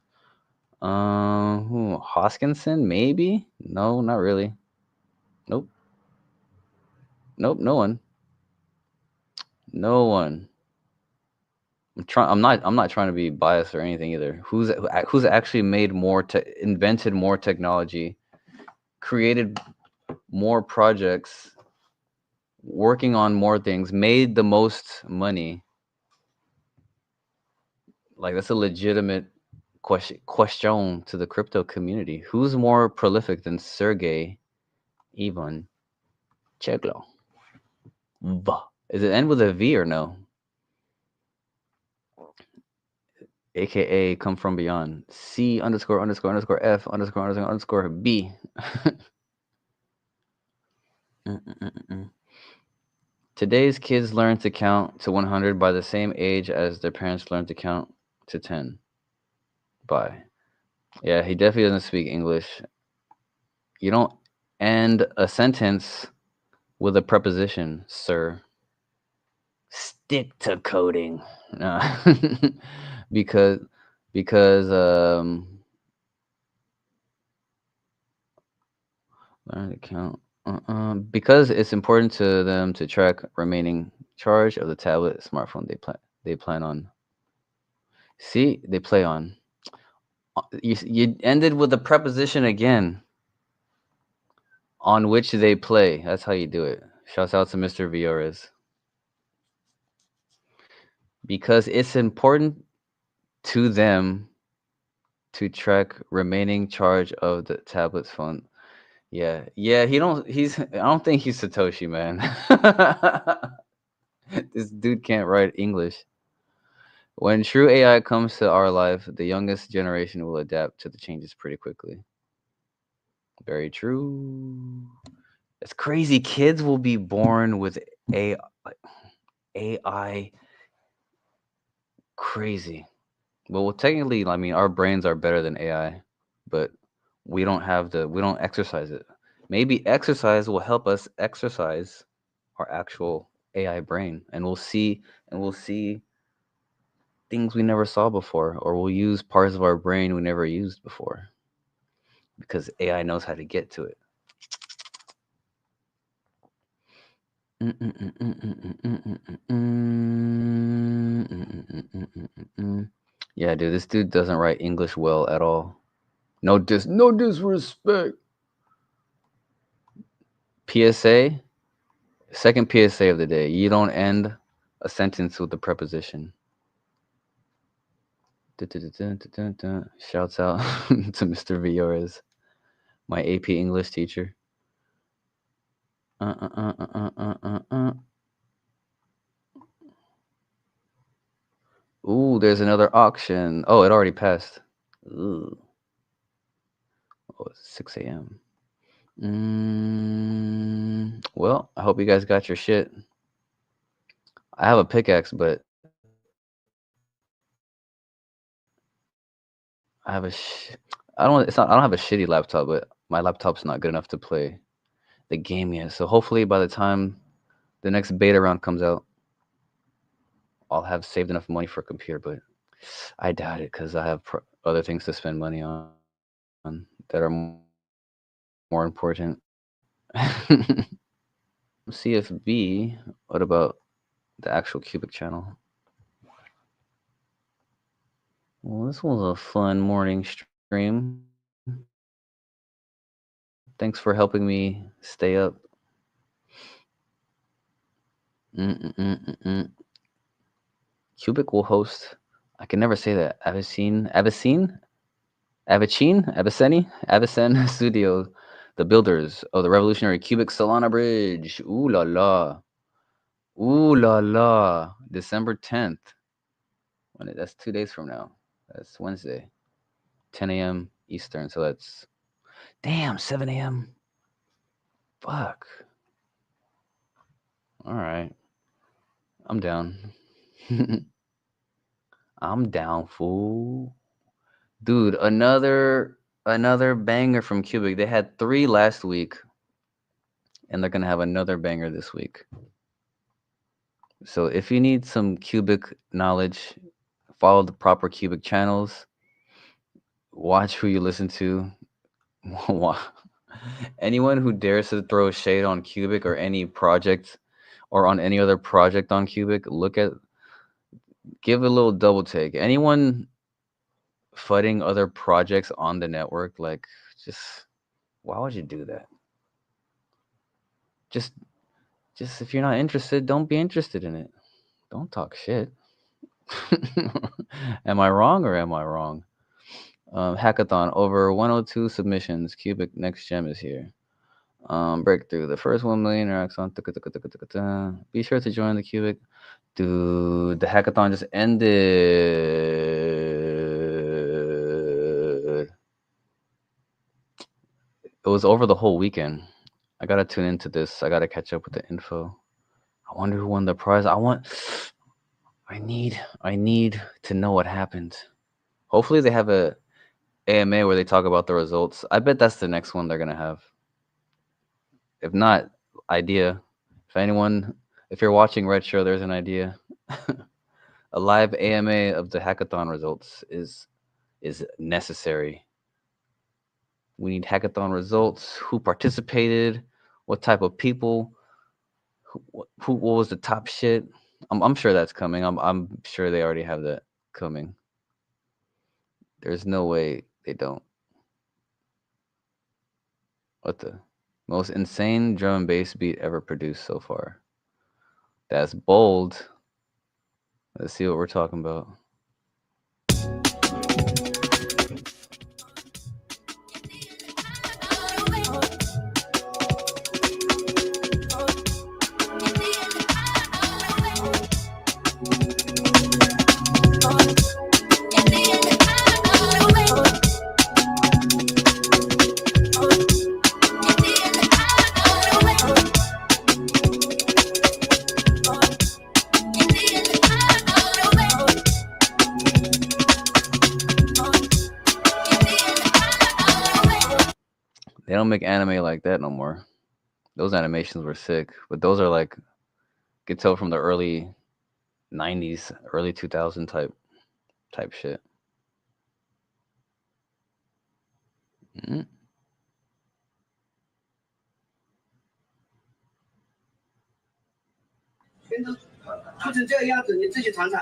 Hoskinson, maybe? No, not really. Nope, no one. No one. I'm not trying to be biased or anything either. Who's actually invented more technology, created more projects, working on more things, made the most money? Like, that's a legitimate question to the crypto community. Who's more prolific than Sergey Ivancheglo? Is it end with a V or no? AKA come from beyond. C underscore underscore underscore F underscore underscore underscore B. Today's kids learn to count to 100 by the same age as their parents learned to count to 10 by. Yeah, he definitely doesn't speak English. You don't end a sentence with a preposition, sir. Stick to coding. because learn to count. Because it's important to them to track remaining charge of the tablet, smartphone they plan on. See, they play on. You ended with a preposition again. On which they play. That's how you do it. Shouts out to Mr. Viores. Because it's important to them to track remaining charge of the tablet's phone. Yeah. I don't think he's Satoshi, man. This dude can't write English. When true AI comes to our life, the youngest generation will adapt to the changes pretty quickly. Very true. It's crazy. Kids will be born with AI. Crazy. Well, technically, I mean, our brains are better than AI, but we don't exercise it. Maybe exercise will help us exercise our actual AI brain, and we'll see things we never saw before, or we'll use parts of our brain we never used before. because AI knows how to get to it. Yeah, dude, this dude doesn't write English well at all. No disrespect. PSA, second PSA of the day. You don't end a sentence with the preposition. Shouts out to Mr. Villores, my AP English teacher. Ooh, there's another auction. Oh, it already passed. Ooh. Oh, it's 6 a.m. Well, I hope you guys got your shit. I have a pickaxe, but I have a I don't have a shitty laptop, but my laptop's not good enough to play the game yet. So hopefully by the time the next beta round comes out, I'll have saved enough money for a computer, but I doubt it because I have other things to spend money on that are more important. CFB, what about the actual Cubic channel? Well, this was a fun morning stream. Thanks for helping me stay up. Cubic will host. I can never say that. Avicenne Studio, the builders of the revolutionary Cubic Solana Bridge. Ooh la la. Ooh la la. December 10th. That's 2 days from now. That's Wednesday. 10 a.m. Eastern. So that's, damn, 7 a.m. Fuck. All right. I'm down. I'm down, fool. Dude, another banger from Cubic. They had 3 last week, and they're gonna have another banger this week. So if you need some Cubic knowledge, follow the proper Cubic channels. Watch who you listen to. Anyone who dares to throw shade on Cubic or any project or on any other project on Cubic, give a little double take. Anyone fighting other projects on the network, like, just why would you do that? Just if you're not interested, don't be interested in it. Don't talk shit. Am I wrong or am I wrong? Hackathon, over 102 submissions. Cubic next gem is here. Breakthrough, the first 1 million interacts on. Be sure to join the Cubic. Dude, the hackathon just ended. It was over the whole weekend. I gotta tune into this. I gotta catch up with the info. I wonder who won the prize. I need to know what happened. Hopefully they have a AMA where they talk about the results. I bet that's the next one they're gonna have. If not, idea. If you're watching Retro, there's an idea. A live AMA of the hackathon results is necessary. We need hackathon results. Who participated? What type of people? What was the top shit? I'm sure that's coming. I'm sure they already have that coming. There's no way they don't. What the most insane drum and bass beat ever produced so far? That's bold. Let's see what we're talking about. They don't make anime like that no more. Those animations were sick, but those are like, you could tell from the early 90s, early 2000 type shit. 跟着涂成这个样子，你自己尝尝。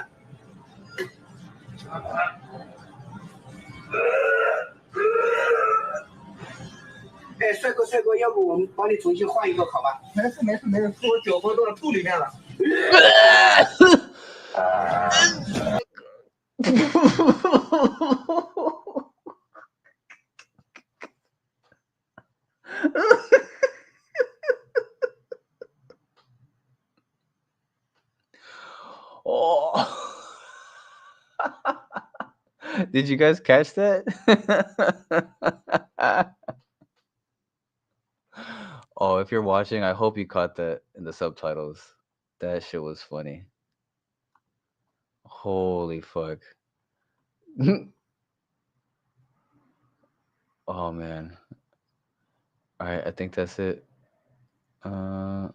哎，帅哥，要不我们帮你重新换一个好吧？没事，是我酒喝多了吐里面了。Oh. Did you guys catch that? Oh, if you're watching, I hope you caught that in the subtitles. That shit was funny. Holy fuck. Oh man. All right, I think that's it. A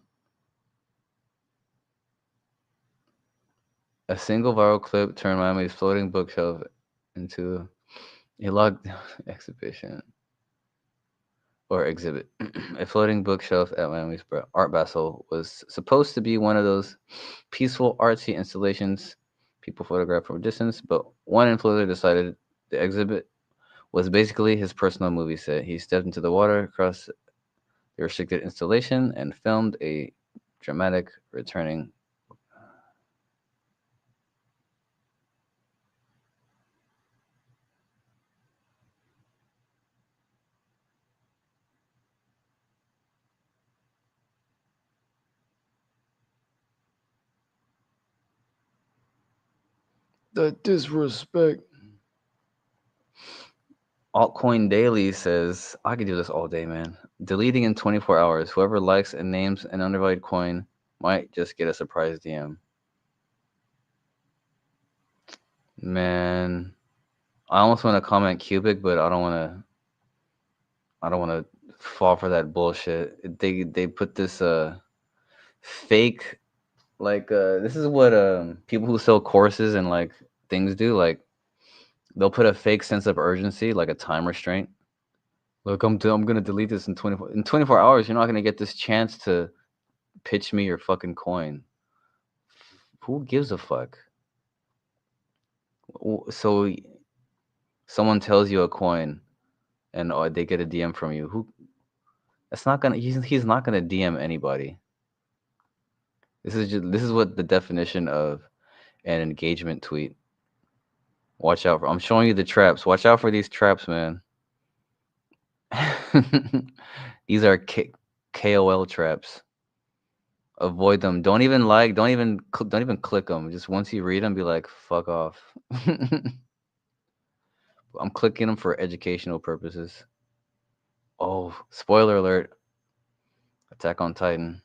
single viral clip turned Miami's floating bookshelf into a locked exhibition or exhibit. A floating bookshelf at Miami's Art Basel was supposed to be one of those peaceful artsy installations people photograph from a distance, but one influencer decided the exhibit was basically his personal movie set. He stepped into the water across the restricted installation and filmed a dramatic returning. The disrespect. Altcoin Daily says, I could do this all day, man. Deleting in 24 hours. Whoever likes and names an undervalued coin might just get a surprise DM. Man, I almost want to comment cubic, but I don't want to fall for that bullshit. They put this fake, like this is what people who sell courses and like things do. Like they'll put a fake sense of urgency, like a time restraint. Look, I'm gonna delete this in 24 hours. You're not gonna get this chance to pitch me your fucking coin. Who gives a fuck? So someone tells you a coin, and they get a DM from you. Who? That's not gonna. He's not gonna DM anybody. This is what the definition of an engagement tweet. Watch out for. I'm showing you the traps. Watch out for these traps, man. These are KOL traps. Avoid them. Don't even click them. Just once you read them, be like, fuck off. I'm clicking them for educational purposes. Oh, spoiler alert. Attack on Titan.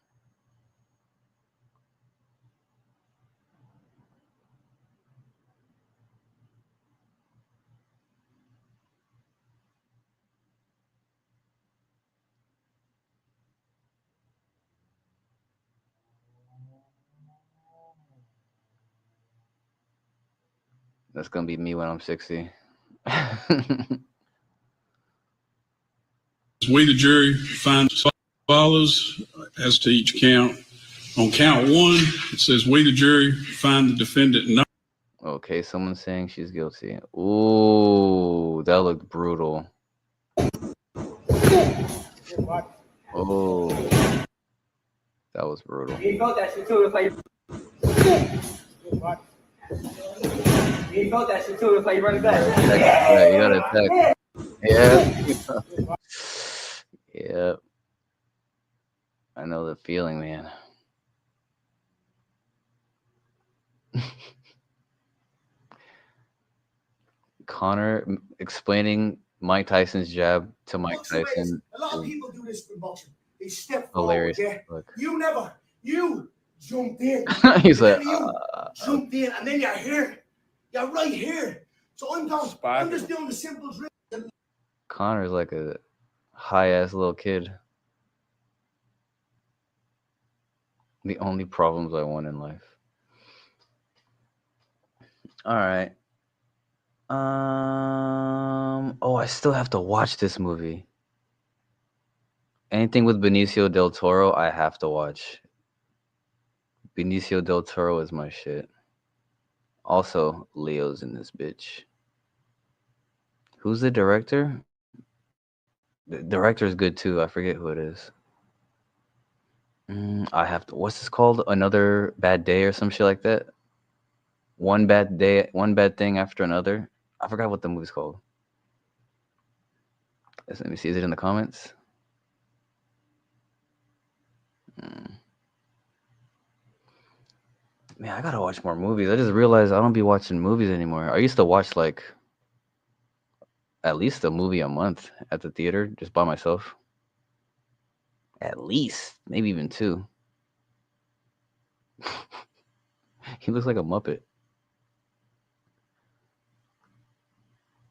That's gonna be me when I'm 60. We, the jury, find as follows as to each count. On count one, it says, we, the jury, find the defendant not. Okay, someone's saying she's guilty. Ooh, that looked brutal. Oh, that was brutal. You got that shit too if I. You got that shit too if I run back. Yeah, you gotta attack. Yeah. Yeah. I know the feeling, man. Connor explaining Mike Tyson's jab to Mike Tyson. A lot of people do this for boxing. They step Hilarious. forward, yeah. You jumped in. He's like, jumped in, and then you're here. You're right here. So I'm just doing the simple drill. Connor's like a high ass little kid. The only problems I want in life. All right. Oh, I still have to watch this movie. Anything with Benicio del Toro, I have to watch. Benicio del Toro is my shit. Also, Leo's in this bitch. Who's the director? The director is good too. I forget who it is. I have to. What's this called? Another Bad Day or some shit like that. One bad day, one bad thing after another. I forgot what the movie's called. Let me see. Is it in the comments? Man, I gotta watch more movies. I just realized I don't be watching movies anymore. I used to watch like at least a movie a month at the theater just by myself. At least, maybe even two. He looks like a Muppet.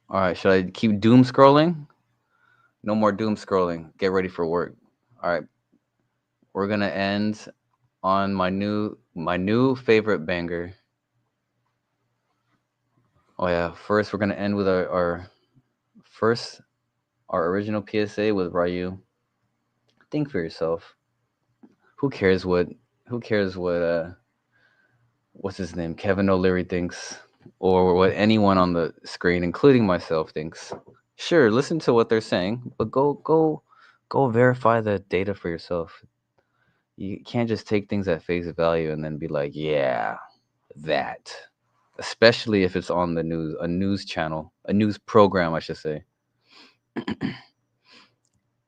All right, should I keep doom scrolling? No more doom scrolling. Get ready for work. All right, we're gonna end on my new favorite banger. Oh yeah, first we're gonna end with our original PSA with Ryu. Think for yourself. Who cares what what's his name, Kevin O'Leary thinks, or what anyone on the screen, including myself, thinks. Sure, listen to what they're saying, but go verify the data for yourself. You can't just take things at face value and then be like, yeah, that. Especially if it's on the news, a news channel, a news program, I should say.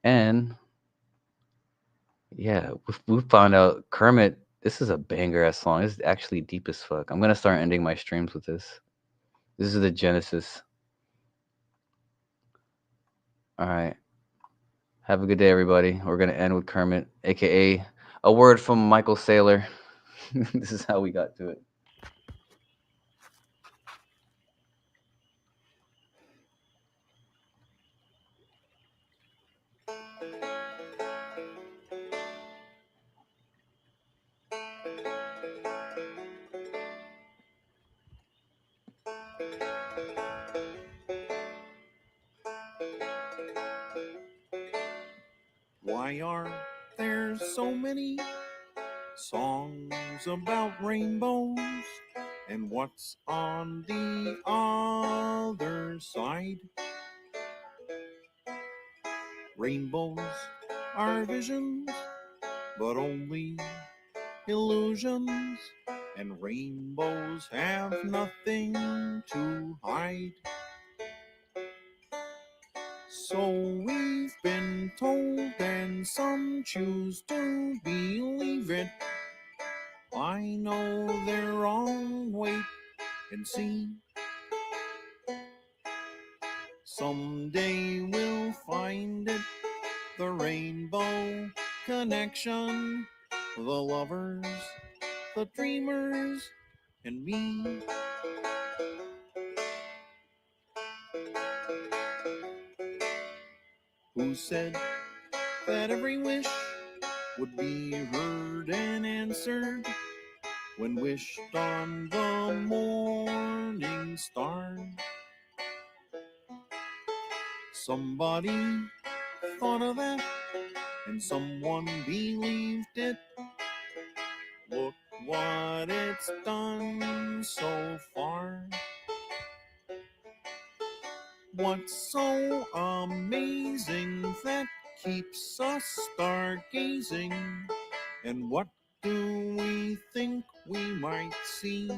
And yeah, we found out Kermit. This is a banger ass song. This is actually deep as fuck. I'm gonna start ending my streams with this. This is the Genesis. All right. Have a good day, everybody. We're gonna end with Kermit, aka a word from Michael Saylor. This is how we got to it. Why are there so many songs about rainbows? And what's on the other side? Rainbows are visions, but only illusions. And rainbows have nothing to hide. So we've been told, and some choose to believe it. I know they're wrong, wait and see. Someday we'll find it, the rainbow connection, the lovers, the dreamers, and me. Who said that every wish would be heard and answered when wished on the morning star? Somebody thought of that, and someone believed it. Look what it's done so far. What's so amazing that keeps us stargazing? And what do we think we might see?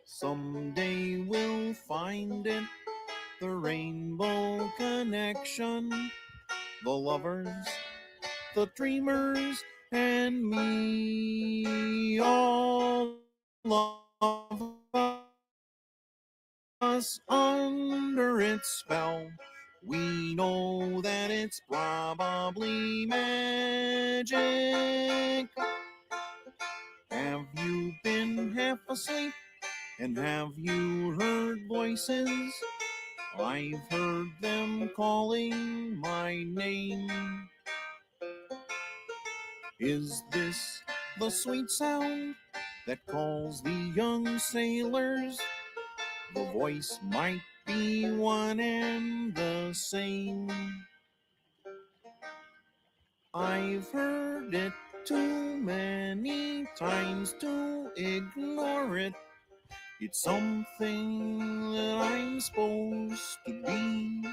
Someday we'll find it, the rainbow connection, the lovers, the dreamers, and me. All of us under its spell. We know that it's probably magic. Have you been half asleep? And have you heard voices? I've heard them calling my name. Is this the sweet sound that calls the young sailors? The voice might be one and the same. I've heard it too many times to ignore it. It's something that I'm supposed to be.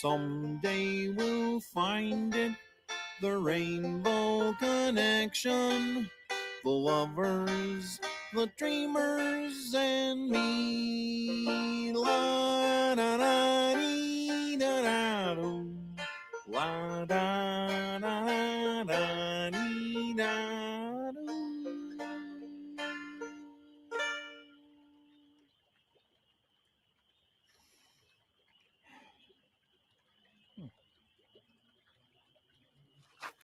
Someday we'll find it, the rainbow connection, the lovers, the dreamers, and me. La da da dee da da do, la da.